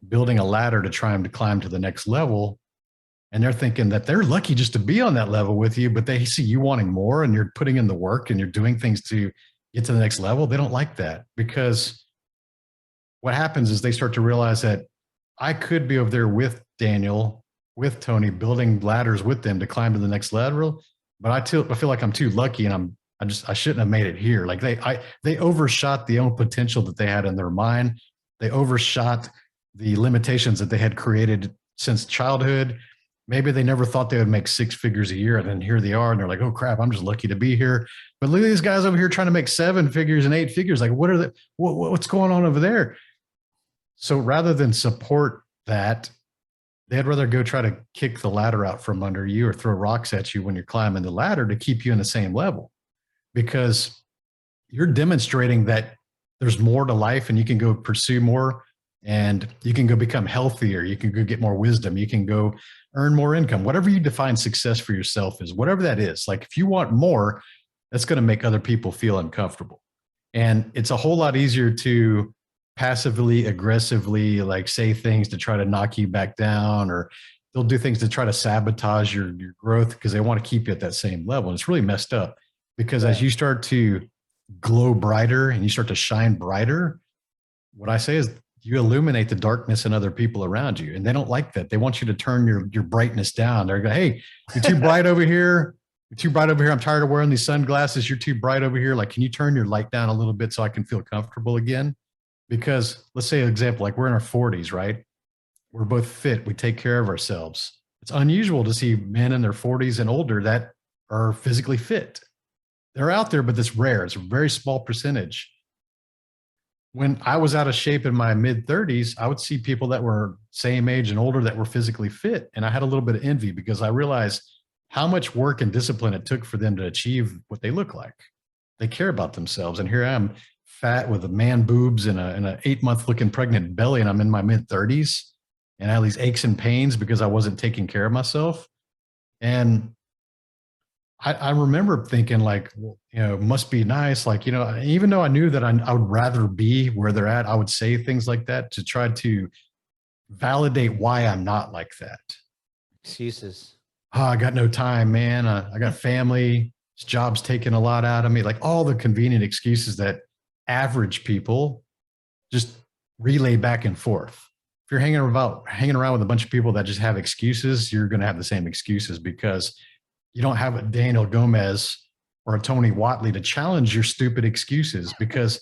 building a ladder to try and climb to the next level. And they're thinking that they're lucky just to be on that level with you, but they see you wanting more and you're putting in the work and you're doing things to get to the next level. They don't like that, because what happens is they start to realize that I could be over there with Daniel, with Tony, building ladders with them to climb to the next level. But I feel like I'm too lucky, and I shouldn't have made it here. Like they overshot the own potential that they had in their mind. They overshot the limitations that they had created since childhood. Maybe they never thought they would make six figures a year, and then here they are, and they're like, "Oh crap, I'm just lucky to be here." But look at these guys over here trying to make seven figures and eight figures. Like, what's going on over there? So rather than support that, they'd rather go try to kick the ladder out from under you or throw rocks at you when you're climbing the ladder to keep you in the same level, because you're demonstrating that there's more to life and you can go pursue more, and you can go become healthier. You can go get more wisdom. You can go earn more income. Whatever you define success for yourself is, whatever that is. Like if you want more, that's going to make other people feel uncomfortable. And it's a whole lot easier to passively aggressively like say things to try to knock you back down, or they'll do things to try to sabotage your growth because they want to keep you at that same level. And it's really messed up, because as you start to glow brighter and you start to shine brighter, what I say is you illuminate the darkness in other people around you, and they don't like that. They want you to turn your brightness down. They're going, "Hey, you're too bright over here. You're too bright over here. I'm tired of wearing these sunglasses. You're too bright over here. Like, can you turn your light down a little bit so I can feel comfortable again?" Because let's say an example, like we're in our 40s, right? We're both fit. We take care of ourselves. It's unusual to see men in their 40s and older that are physically fit. They're out there, but it's rare. It's a very small percentage. When I was out of shape in my mid 30s, I would see people that were same age and older that were physically fit. And I had a little bit of envy, because I realized how much work and discipline it took for them to achieve what they look like. They care about themselves. And here I am, fat with a man boobs and an 8-month looking pregnant belly, and I'm in my mid 30s, and I have these aches and pains because I wasn't taking care of myself. And I remember thinking like, well, must be nice. Like, even though I knew that I would rather be where they're at, I would say things like that to try to validate why I'm not like that. Excuses. Oh, I got no time, man. I got family. This job's taking a lot out of me. Like all the convenient excuses that average people just relay back and forth. If you're hanging around with a bunch of people that just have excuses, you're going to have the same excuses because you don't have a Daniel Gomez or a Tony Whatley to challenge your stupid excuses. Because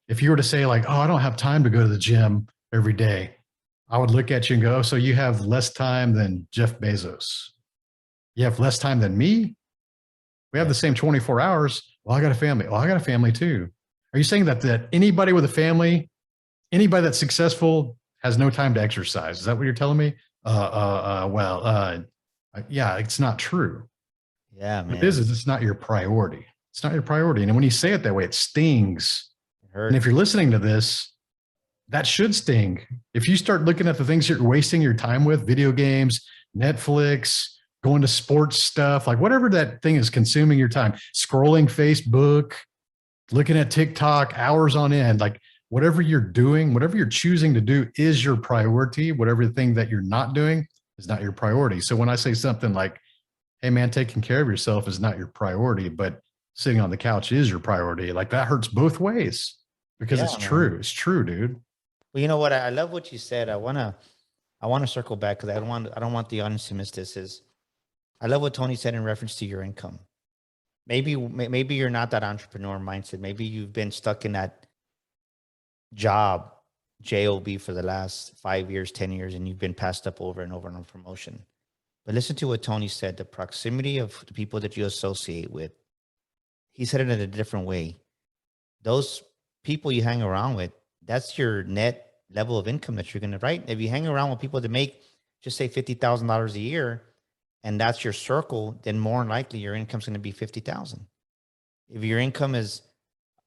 if you were to say like, oh, I don't have time to go to the gym every day, I would look at you and go, oh, so you have less time than Jeff Bezos. You have less time than me? We have the same 24 hours. Well, I got a family. Well, I got a family too. Are you saying that anybody with a family, anybody that's successful has no time to exercise? Is that what you're telling me? Yeah, it's not true. Yeah, man. What it is it's not your priority. It's not your priority. And when you say it that way, it stings. And if you're listening to this, that should sting. If you start looking at the things you're wasting your time with, video games, Netflix, going to sports stuff, like whatever that thing is consuming your time, scrolling Facebook, looking at TikTok hours on end, like whatever you're doing, whatever you're choosing to do is your priority. Whatever thing that you're not doing is not your priority. So when I say something like, hey man, taking care of yourself is not your priority, but sitting on the couch is your priority, like that hurts both ways because it's true. It's true, dude. Well, you know what? I love what you said. I wanna circle back because I don't want the audience to miss this. Is I love what Tony said in reference to your income. Maybe you're not that entrepreneur mindset. Maybe you've been stuck in that job, JOB, for the last 5 years, 10 years, and you've been passed up over and over on promotion. But listen to what Tony said, the proximity of the people that you associate with. He said it in a different way. Those people you hang around with, that's your net level of income that you're going to write. If you hang around with people that make, just say $50,000 a year, and that's your circle, then more than likely your income's going to be 50,000. If your income is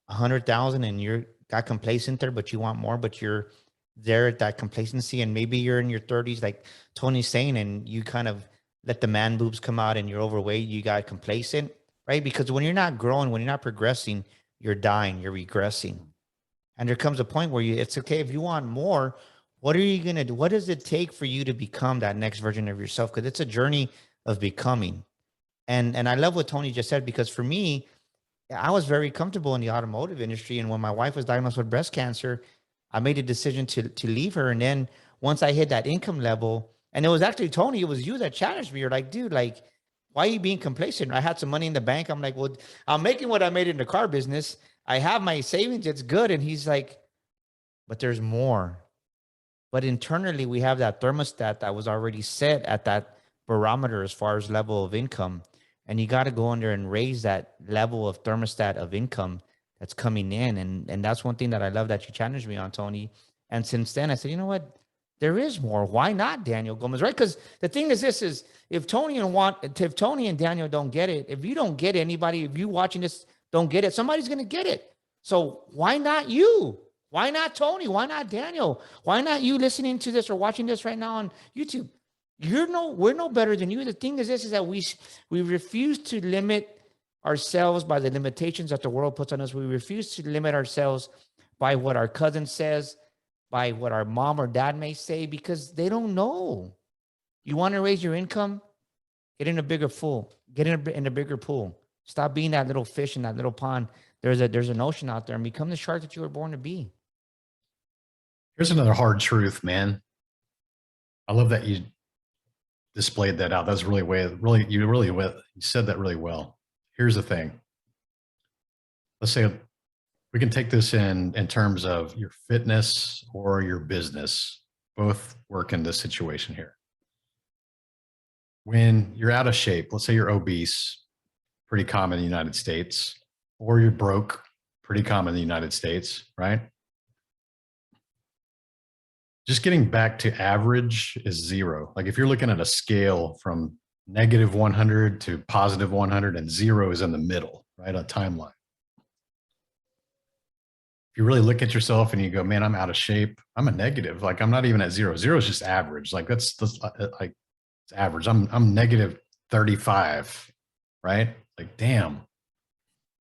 100,000 and you're got complacent there, but you want more, but you're there at that complacency, and maybe you're in your 30s, like Tony's saying, and you kind of let the man boobs come out and you're overweight, you got complacent, right? Because when you're not growing, when you're not progressing, you're dying, you're regressing. And there comes a point where it's okay if you want more. What are you going to do? What does it take for you to become that next version of yourself? Because it's a journey of becoming. And I love what Tony just said, because for me, I was very comfortable in the automotive industry. And when my wife was diagnosed with breast cancer, I made a decision to leave her. And then once I hit that income level, and it was actually Tony, it was you that challenged me. You're like, dude, like, why are you being complacent? I had some money in the bank. I'm like, well, I'm making what I made in the car business. I have my savings. It's good. And he's like, but there's more. But internally, we have that thermostat that was already set at that barometer as far as level of income. And you got to go in there and raise that level of thermostat of income that's coming in. And that's one thing that I love that you challenged me on, Tony. And since then, I said, you know what? There is more. Why not Daniel Gomez, right? Because the thing is, this is if Tony and Daniel don't get it, if you don't get anybody, if you watching this don't get it, somebody's going to get it. So why not you? Why not Tony? Why not Daniel? Why not you listening to this or watching this right now on YouTube? We're no better than you. The thing is, this is that we refuse to limit ourselves by the limitations that the world puts on us. We refuse to limit ourselves by what our cousin says, by what our mom or dad may say, because they don't know. You want to raise your income? Get in a bigger pool. Get in a bigger pool. Stop being that little fish in that little pond. There's an ocean out there, and become the shark that you were born to be. Here's another hard truth, man. I love that you displayed that out. That's you said that really well. Here's the thing. Let's say we can take this in terms of your fitness or your business. Both work in this situation here. When you're out of shape, let's say you're obese, pretty common in the United States, or you're broke, pretty common in the United States, right? Just getting back to average is zero. Like if you're looking at a scale from negative 100 to positive 100 and zero is in the middle, right? A timeline. If you really look at yourself and you go, man, I'm out of shape. I'm a negative. Like I'm not even at zero. Zero is just average. Like that's like it's average. I'm negative 35, right? Like, damn,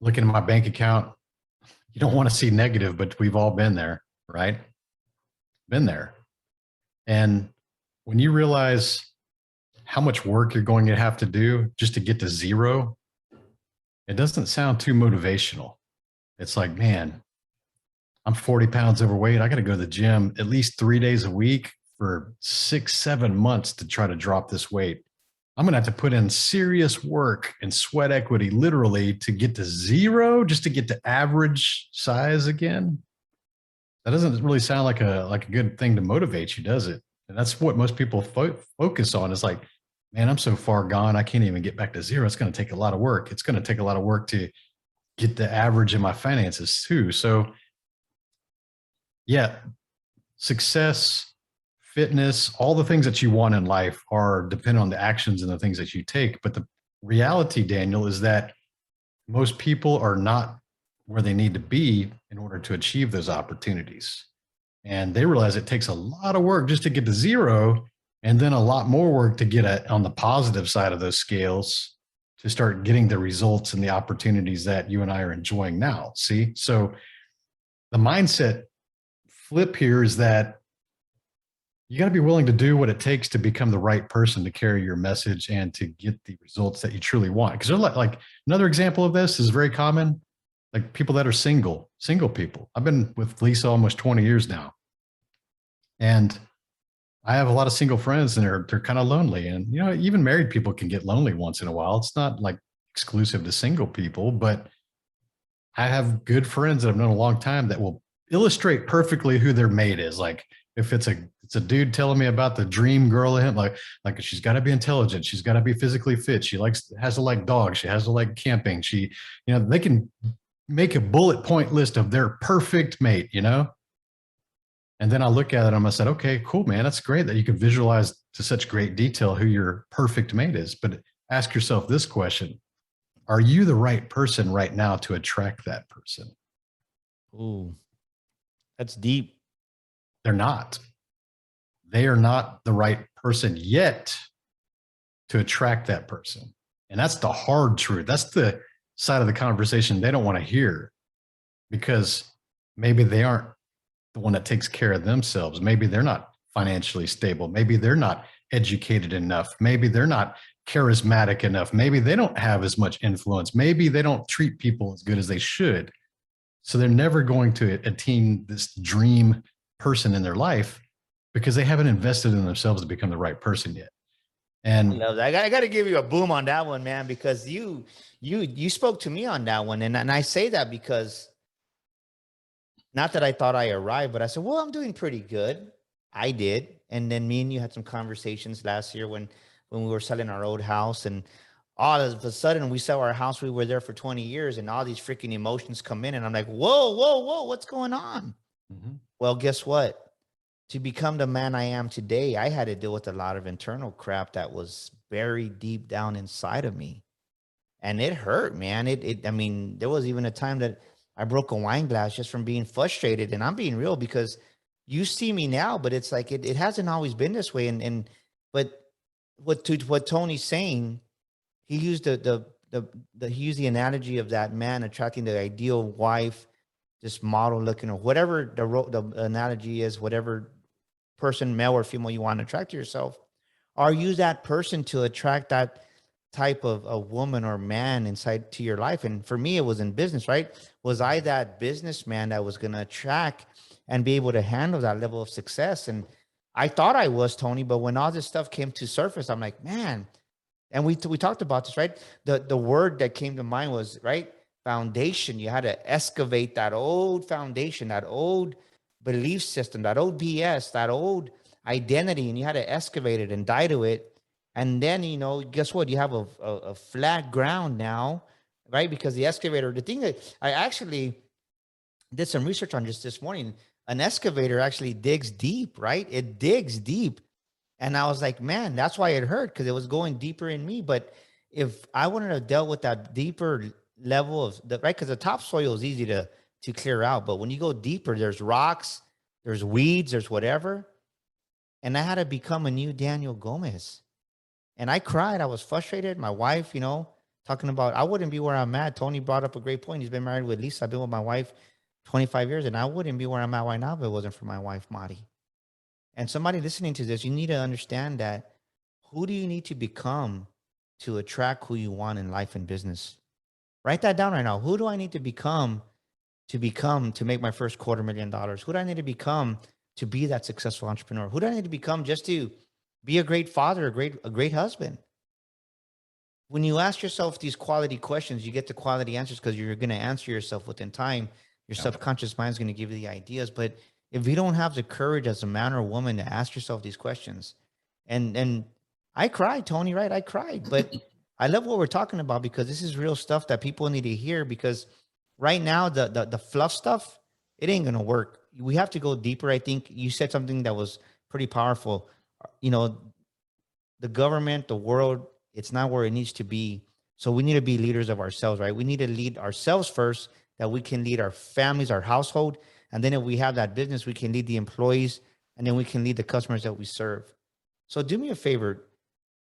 looking at my bank account, you don't want to see negative, but we've all been there, right? Been there. And when you realize how much work you're going to have to do just to get to zero, it doesn't sound too motivational. It's like, man, I'm 40 pounds overweight. I got to go to the gym at least 3 days a week for 6, 7 months to try to drop this weight. I'm going to have to put in serious work and sweat equity literally to get to zero, just to get to average size again. That doesn't really sound like a good thing to motivate you, does it? And that's what most people focus on, is like, man, I'm so far gone, I can't even get back to zero. It's going to take a lot of work. It's going to take a lot of work to get the average in my finances too. So yeah, success, fitness, all the things that you want in life are dependent on the actions and the things that you take. But the reality, Daniel, is that most people are not where they need to be in order to achieve those opportunities. And they realize it takes a lot of work just to get to zero, and then a lot more work to get on the positive side of those scales to start getting the results and the opportunities that you and I are enjoying now. See? So the mindset flip here is that you got to be willing to do what it takes to become the right person to carry your message and to get the results that you truly want. Because they're like another example of this is very common, like people that are single people. I've been with Lisa almost 20 years now, and I have a lot of single friends, and they're kind of lonely. And you know, even married people can get lonely once in a while. It's not like exclusive to single people, but I have good friends that I've known a long time that will illustrate perfectly who their mate is. Like if it's a dude telling me about the dream girl of him, like she's got to be intelligent, she's got to be physically fit, she has to like dogs, she has to like camping, she, you know, they can make a bullet point list of their perfect mate, you know. And then I look at it and I said, okay, cool, man, that's great that you can visualize to such great detail who your perfect mate is. But ask yourself this question: are you the right person right now to attract that person? Ooh, that's deep. They're not. They are not the right person yet to attract that person. And that's the hard truth. That's the side of the conversation they don't want to hear, because maybe they aren't the one that takes care of themselves. Maybe they're not financially stable. Maybe they're not educated enough. Maybe they're not charismatic enough. Maybe they don't have as much influence. Maybe they don't treat people as good as they should. So they're never going to attain this dream person in their life because they haven't invested in themselves to become the right person yet. And I love that. I got to give you a boom on that one, man, because you spoke to me on that one. And I say that because not that I thought I arrived, but I said, well, I'm doing pretty good. I did. And then me and you had some conversations last year when we were selling our old house, and all of a sudden we sell our house. We were there for 20 years and all these freaking emotions come in, and I'm like, whoa, what's going on? Mm-hmm. Well, guess what? To become the man I am today, I had to deal with a lot of internal crap that was buried deep down inside of me. And it hurt, man. I mean, there was even a time that I broke a wine glass just from being frustrated. And I'm being real, because you see me now, but it's like, it hasn't always been this way. But what Tony's saying, he used he used the analogy of that man attracting the ideal wife, this model looking, or whatever the analogy is, whatever person, male or female, you want to attract to yourself. Are you that person to attract that type of a woman or man inside to your life? And for me, it was in business, right? Was I that businessman that was going to attract and be able to handle that level of success? And I thought I was, Tony, but when all this stuff came to surface, I'm like, man. And we talked about this, right? The word that came to mind was, right, foundation. You had to excavate that old foundation, that old belief system, that old BS, that old identity, and you had to excavate it and die to it. And then, you know, guess what? You have a flat ground now, right? Because the excavator, the thing that I actually did some research on just this morning, an excavator actually digs deep, right? It digs deep. And I was like, man, that's why it hurt, because it was going deeper in me. But if I wouldn't have dealt with that deeper level of the, right, because the topsoil is easy to clear out. But when you go deeper, there's rocks, there's weeds, there's whatever. And I had to become a new Daniel Gomez. And I cried. I was frustrated. My wife, you know, talking about, I wouldn't be where I'm at. Tony brought up a great point. He's been married with Lisa. I've been with my wife 25 years, and I wouldn't be where I'm at right now if it wasn't for my wife, Mari. And somebody listening to this, you need to understand that who do you need to become to attract who you want in life and business? Write that down right now. Who do I need to become to make my first $250,000? Who do I need to become to be that successful entrepreneur? Who do I need to become just to be a great father, a great husband? When you ask yourself these quality questions, you get the quality answers because you're going to answer yourself within time. Your subconscious mind is going to give you the ideas. But if you don't have the courage as a man or woman to ask yourself these questions, and I cried, Tony, right? I cried, but I love what we're talking about because this is real stuff that people need to hear, because right now, the fluff stuff, it ain't going to work. We have to go deeper. I think you said something that was pretty powerful. You know, the government, the world, it's not where it needs to be. So we need to be leaders of ourselves, right? We need to lead ourselves first, that we can lead our families, our household. And then if we have that business, we can lead the employees, and then we can lead the customers that we serve. So do me a favor.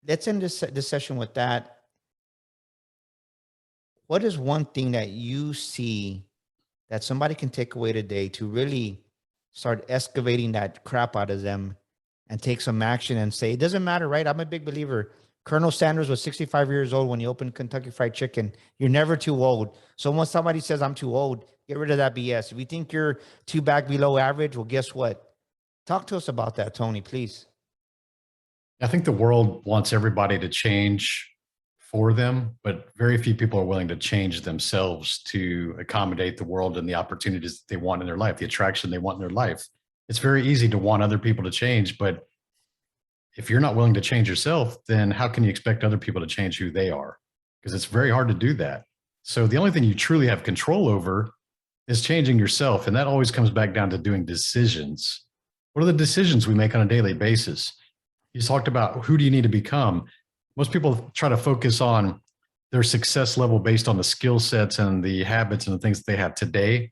Let's end this session with that. What is one thing that you see that somebody can take away today to really start excavating that crap out of them and take some action and say, it doesn't matter, right? I'm a big believer. Colonel Sanders was 65 years old when he opened Kentucky Fried Chicken. You're never too old. So when somebody says I'm too old, get rid of that BS. If you think you're too back below average, well, guess what? Talk to us about that, Tony, please. I think the world wants everybody to change for them, but very few people are willing to change themselves to accommodate the world and the opportunities that they want in their life, the attraction they want in their life. It's very easy to want other people to change, but if you're not willing to change yourself, then how can you expect other people to change who they are? Because it's very hard to do that. So the only thing you truly have control over is changing yourself. And that always comes back down to doing decisions. What are the decisions we make on a daily basis? You talked about who do you need to become? Most people try to focus on their success level based on the skill sets and the habits and the things that they have today,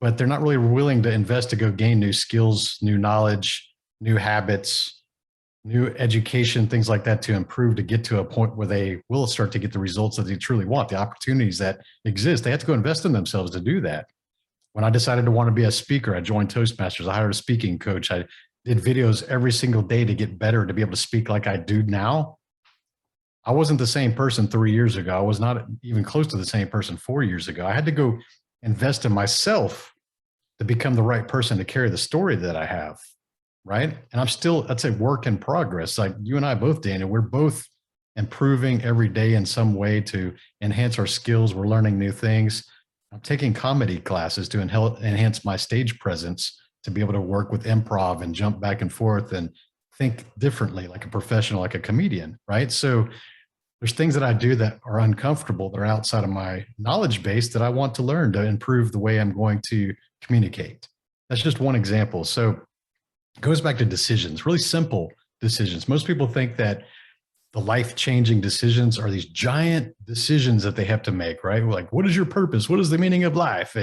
but they're not really willing to invest to go gain new skills, new knowledge, new habits, new education, things like that to improve, to get to a point where they will start to get the results that they truly want, the opportunities that exist. They have to go invest in themselves to do that. When I decided to want to be a speaker, I joined Toastmasters. I hired a speaking coach. I did videos every single day to get better, to be able to speak like I do now. I wasn't the same person 3 years ago. I was not even close to the same person 4 years ago. I had to go invest in myself to become the right person to carry the story that I have, right? And I'm still, I'd say, work in progress. Like you and I both, Daniel, we're both improving every day in some way to enhance our skills. We're learning new things. I'm taking comedy classes to enhance my stage presence, to be able to work with improv and jump back and forth and think differently like a professional, like a comedian, right? So there's things that I do that are uncomfortable, that are outside of my knowledge base, that I want to learn to improve the way I'm going to communicate. That's just one example. So it goes back to decisions, really simple decisions. Most people think that the life-changing decisions are these giant decisions that they have to make, right? Like, what is your purpose? What is the meaning of life?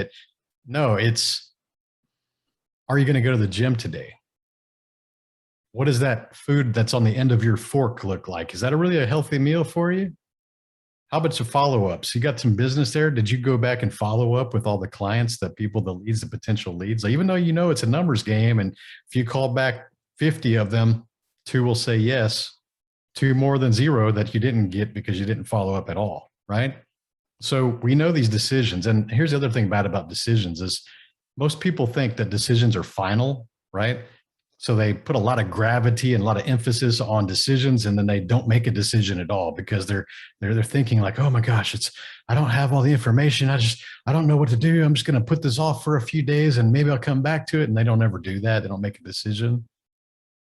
No, it's, are you going to go to the gym today? What does that food that's on the end of your fork look like? Is that really a healthy meal for you? How about some follow-ups? You got some business there. Did you go back and follow up with all the clients, the people, the leads, the potential leads? Like, even though you know it's a numbers game, and if you call back 50 of them, 2 will say yes, 2 more than 0 that you didn't get because you didn't follow up at all, right? So we know these decisions. And here's the other thing bad about decisions is most people think that decisions are final, right? So they put a lot of gravity and a lot of emphasis on decisions, and then they don't make a decision at all because they're thinking like, oh my gosh, I don't have all the information. I don't know what to do. I'm just going to put this off for a few days and maybe I'll come back to it. And they don't ever do that. They don't make a decision.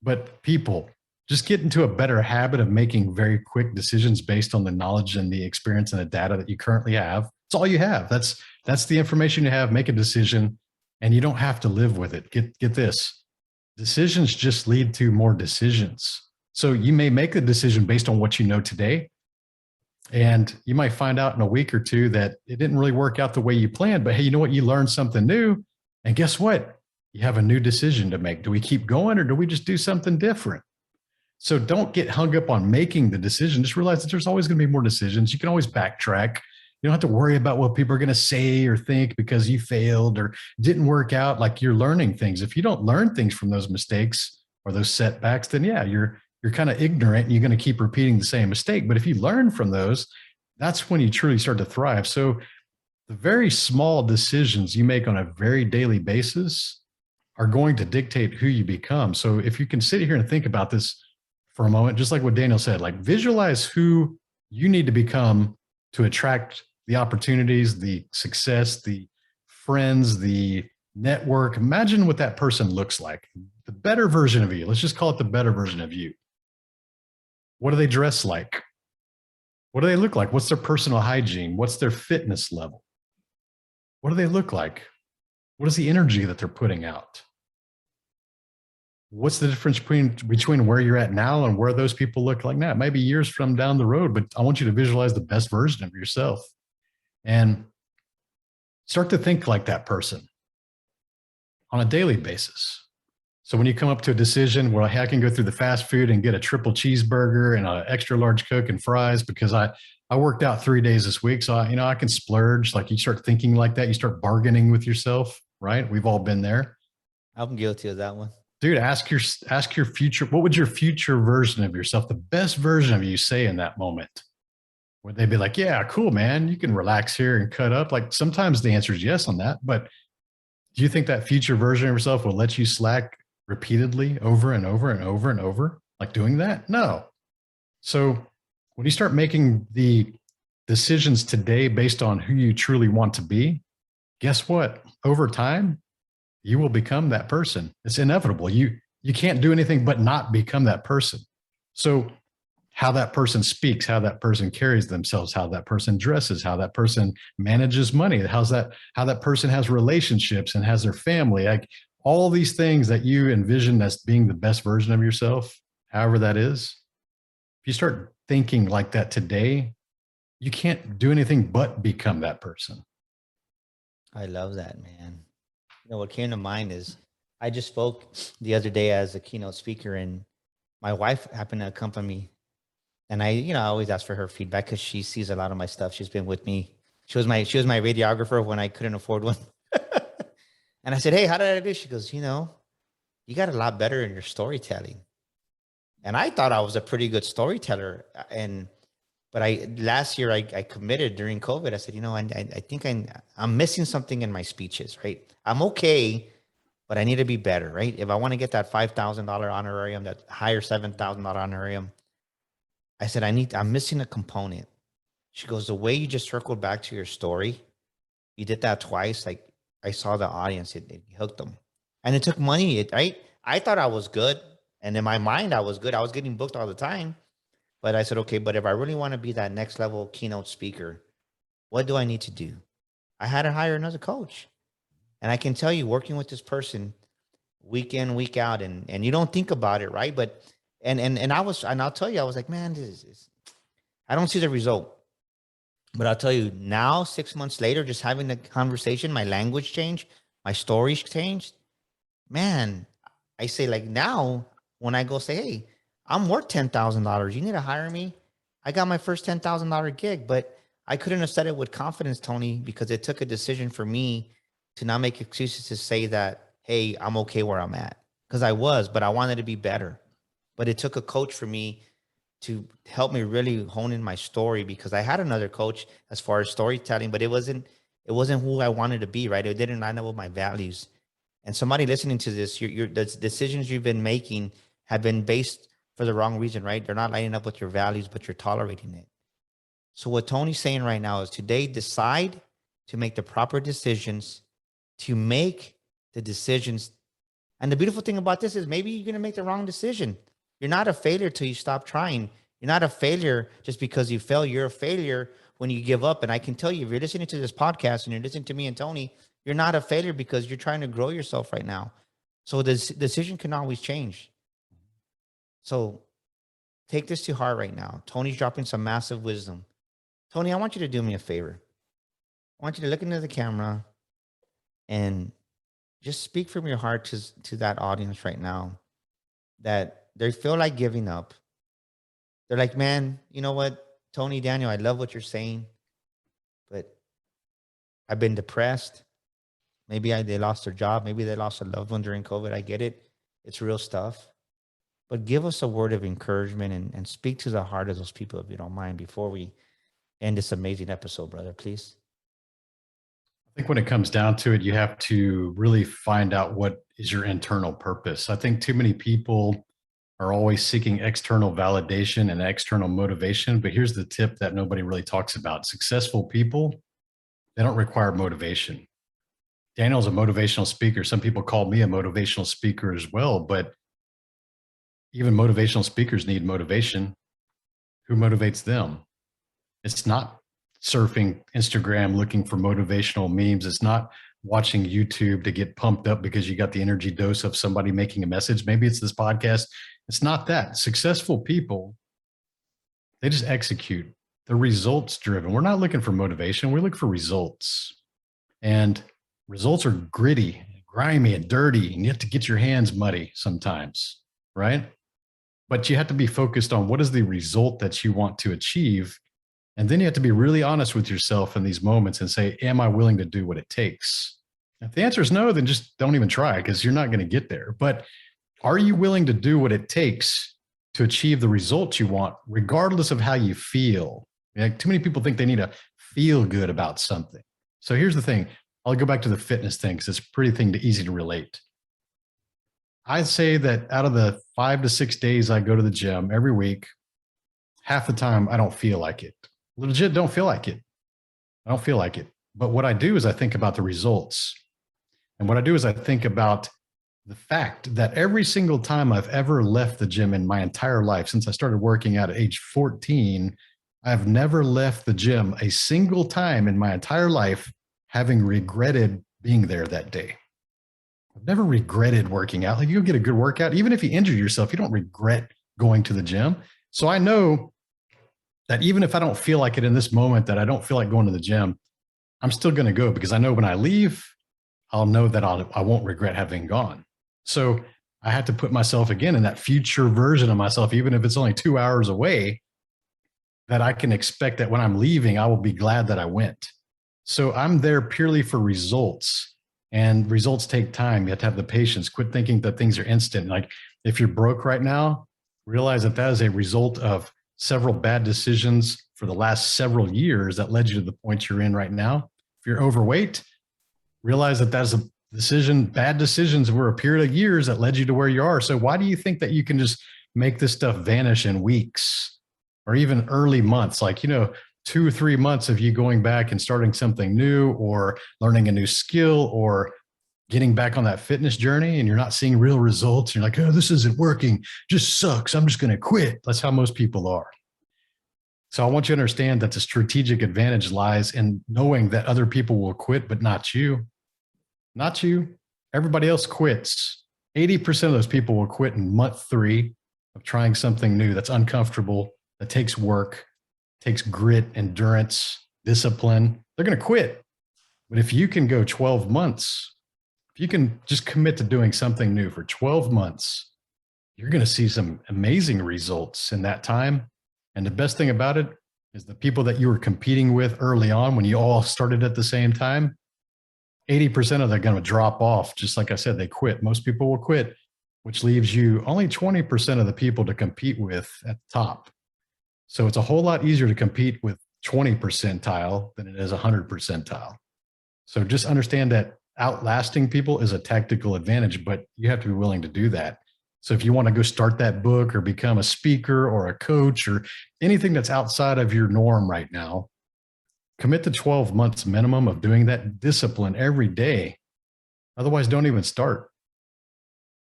But people, just get into a better habit of making very quick decisions based on the knowledge and the experience and the data that you currently have. It's all you have. That's the information you have. Make a decision, and you don't have to live with it. Get this. Decisions just lead to more decisions. So you may make a decision based on what you know today, and you might find out in a week or 2 that it didn't really work out the way you planned, but hey, you know what? You learned something new, and guess what? You have a new decision to make. Do we keep going, or do we just do something different? So don't get hung up on making the decision. Just realize that there's always going to be more decisions. You can always backtrack. You don't have to worry about what people are going to say or think because you failed or didn't work out. Like, you're learning things. If you don't learn things from those mistakes or those setbacks, then yeah, you're kind of ignorant and you're going to keep repeating the same mistake. But if you learn from those, that's when you truly start to thrive. So the very small decisions you make on a very daily basis are going to dictate who you become. So if you can sit here and think about this for a moment, just like what Daniel said, like, visualize who you need to become to attract the opportunities, the success, the friends, the network. Imagine what that person looks like, the better version of you. Let's just call it the better version of you. What do they dress like? What do they look like? What's their personal hygiene? What's their fitness level? What do they look like? What is the energy that they're putting out? What's the difference between where you're at now and where those people look like now? Maybe years from down the road, but I want you to visualize the best version of yourself and start to think like that person on a daily basis. So when you come up to a decision where, hey, I can go through the fast food and get a triple cheeseburger and an extra large Coke and fries because I worked out 3 days this week. So I can splurge. Like, you start thinking like that, you start bargaining with yourself, right? We've all been there. I'm guilty of that one. Dude, ask your future, what would your future version of yourself, the best version of you, say in that moment? Would they be like, yeah, cool, man, you can relax here and cut up? Like, sometimes the answer is yes on that, but do you think that future version of yourself will let you slack repeatedly over and over and over and over, like doing that? No. So when you start making the decisions today based on who you truly want to be, guess what? Over time, you will become that person. It's inevitable. You can't do anything but not become that person. So how that person speaks, how that person carries themselves, how that person dresses, how that person manages money, how that person has relationships and has their family, like all these things that you envision as being the best version of yourself, however that is. If you start thinking like that today, you can't do anything but become that person. I love that, man. What came to mind is I just spoke the other day as a keynote speaker, and my wife happened to accompany me. And I always ask for her feedback because she sees a lot of my stuff. She's been with me. She was my radiographer when I couldn't afford one. And I said, hey, how did I do? She goes, you got a lot better in your storytelling. And I thought I was a pretty good storyteller. But last year I committed during COVID. I said, I think I'm missing something in my speeches, right? I'm okay, but I need to be better, right? If I want to get that $5,000 honorarium, that higher $7,000 honorarium, I said, I'm missing a component. She goes, the way you just circled back to your story, you did that twice. Like, I saw the audience, it hooked them. And it took money, right? I thought I was good. And in my mind, I was good. I was getting booked all the time. But I said, okay, but if I really want to be that next level keynote speaker, what do I need to do? I had to hire another coach. And I can tell you, working with this person week in, week out, and you don't think about it, right? But and I'll tell you, I was like, man, I don't see the result. But I'll tell you now, 6 months later, just having the conversation, my language changed, my stories changed. Man, I say, like, now when I go say, hey, I'm worth $10,000. You need to hire me. I got my first $10,000 gig, but I couldn't have said it with confidence, Tony, because it took a decision for me to not make excuses to say that, hey, I'm okay where I'm at. Because I was, but I wanted to be better. But it took a coach for me to help me really hone in my story, because I had another coach as far as storytelling, but it wasn't who I wanted to be, right? It didn't line up with my values. And somebody listening to this, the decisions you've been making have been based for the wrong reason, right? They're not lining up with your values, but you're tolerating it. So what Tony's saying right now is, today, decide to make the proper decisions, to make the decisions. And the beautiful thing about this is, maybe you're going to make the wrong decision. You're not a failure till you stop trying. You're not a failure just because you fail. You're a failure when you give up. And I can tell you, if you're listening to this podcast and you're listening to me and Tony, you're not a failure because you're trying to grow yourself right now. So this decision can always change. So take this to heart right now. Tony's dropping some massive wisdom. Tony, I want you to do me a favor. I want you to look into the camera and just speak from your heart to that audience right now, that they feel like giving up. They're like, man, you know what, Tony, Daniel, I love what you're saying, but I've been depressed. Maybe they lost their job. Maybe they lost a loved one during COVID. I get it. It's real stuff. But give us a word of encouragement and speak to the heart of those people, if you don't mind, before we end this amazing episode, brother, please. I think when it comes down to it, you have to really find out what is your internal purpose. I think too many people are always seeking external validation and external motivation. But here's the tip that nobody really talks about. Successful people, they don't require motivation. Daniel's a motivational speaker. Some people call me a motivational speaker as well, but even motivational speakers need motivation. Who motivates them? It's not surfing Instagram looking for motivational memes. It's not watching YouTube to get pumped up because you got the energy dose of somebody making a message. Maybe it's this podcast. It's not that. Successful people, they just execute. They're results driven. We're not looking for motivation. We look for results. And results are gritty, grimy, and dirty, and you have to get your hands muddy sometimes, right? But you have to be focused on what is the result that you want to achieve. And then you have to be really honest with yourself in these moments and say, am I willing to do what it takes? If the answer is no, then just don't even try, because you're not going to get there. But are you willing to do what it takes to achieve the results you want, regardless of how you feel? Like, too many people think they need to feel good about something. So here's the thing. I'll go back to the fitness thing because it's pretty easy to relate. I'd say that out of the 5 to 6 days I go to the gym every week, half the time I don't feel like it. Legit don't feel like it. I don't feel like it. But what I do is I think about the results. And what I do is I think about the fact that every single time I've ever left the gym in my entire life, since I started working out at age 14, I've never left the gym a single time in my entire life having regretted being there that day. I've never regretted working out. Like, you'll get a good workout. Even if you injure yourself, you don't regret going to the gym. So I know that even if I don't feel like it in this moment, that I don't feel like going to the gym, I'm still going to go, because I know when I leave, I'll know that I won't regret having gone. So I had to put myself again in that future version of myself, even if it's only 2 hours away, that I can expect that when I'm leaving, I will be glad that I went. So I'm there purely for results, and results take time. You have to have the patience. Quit thinking that things are instant. Like, if you're broke right now, realize that that is a result of several bad decisions for the last several years that led you to the point you're in right now. If you're overweight, realize that that's a decision. Bad decisions were a period of years that led you to where you are. So why do you think that you can just make this stuff vanish in weeks or even early months? Like, 2 or 3 months of you going back and starting something new or learning a new skill or getting back on that fitness journey, and you're not seeing real results. You're like, oh, this isn't working. Just sucks. I'm just going to quit. That's how most people are. So I want you to understand that the strategic advantage lies in knowing that other people will quit, but not you. Not you. Everybody else quits. 80% of those people will quit in month 3 of trying something new that's uncomfortable, that takes work, takes grit, endurance, discipline. They're going to quit. But if you can go 12 months, if you can just commit to doing something new for 12 months, you're going to see some amazing results in that time. And the best thing about it is the people that you were competing with early on, when you all started at the same time, 80% of them are going to drop off. Just like I said, they quit. Most people will quit, which leaves you only 20% of the people to compete with at the top. So it's a whole lot easier to compete with 20 percentile than it is 100 percentile. So just understand that outlasting people is a tactical advantage, but you have to be willing to do that. So if you want to go start that book or become a speaker or a coach or anything that's outside of your norm right now, commit to 12 months minimum of doing that discipline every day. Otherwise, don't even start.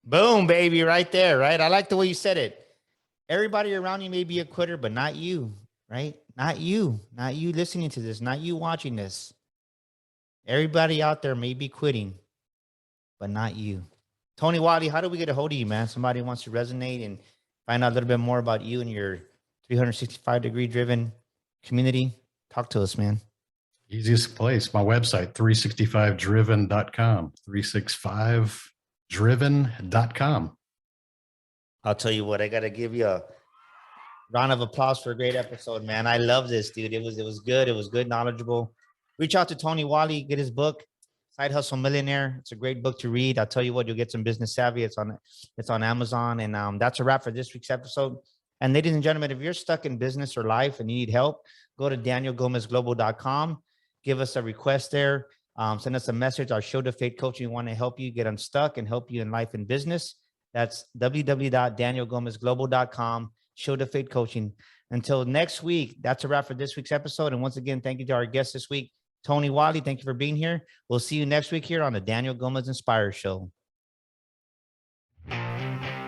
Boom, baby, right there, right? I like the way you said it. Everybody around you may be a quitter, but not you, right? Not you listening to this, not you watching this. Everybody out there may be quitting, but not you. Tony Whatley, how do we get a hold of you, man? Somebody wants to resonate and find out a little bit more about you and your 365-degree driven community. Talk to us, man. Easiest place, my website, 365driven.com, 365driven.com. I'll tell you what, I got to give you a round of applause for a great episode, man. I love this, dude. It was good. It was good, knowledgeable. Reach out to Tony Whatley, get his book, Side Hustle Millionaire. It's a great book to read. I'll tell you what, you'll get some business savvy. It's on Amazon. And that's a wrap for this week's episode. And ladies and gentlemen, if you're stuck in business or life and you need help, go to danielgomezglobal.com. Give us a request there. Send us a message. Our Show to Fate Coaching want to help you get unstuck and help you in life and business. That's www.danielgomezglobal.com. Show to Fate Coaching. Until next week, that's a wrap for this week's episode. And once again, thank you to our guest this week, Tony Whatley. Thank you for being here. We'll see you next week here on the Daniel Gomez Inspire Show.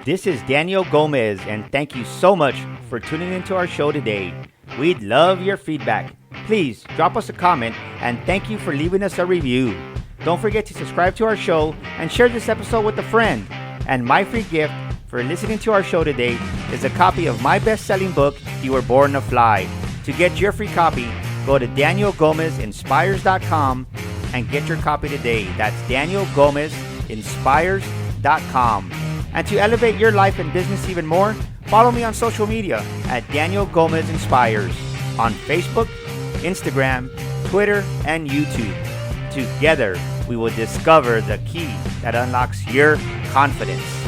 This is Daniel Gomez, and thank you so much for tuning into our show today. We'd love your feedback. Please drop us a comment, and thank you for leaving us a review. Don't forget to subscribe to our show and share this episode with a friend. And my free gift for listening to our show today is a copy of my best-selling book, You Were Born to Fly. To get your free copy, go to danielgomezinspires.com and get your copy today. That's danielgomezinspires.com. And to elevate your life and business even more, follow me on social media at Daniel Gomez Inspires on Facebook, Instagram, Twitter, and YouTube. Together, we will discover the key that unlocks your confidence.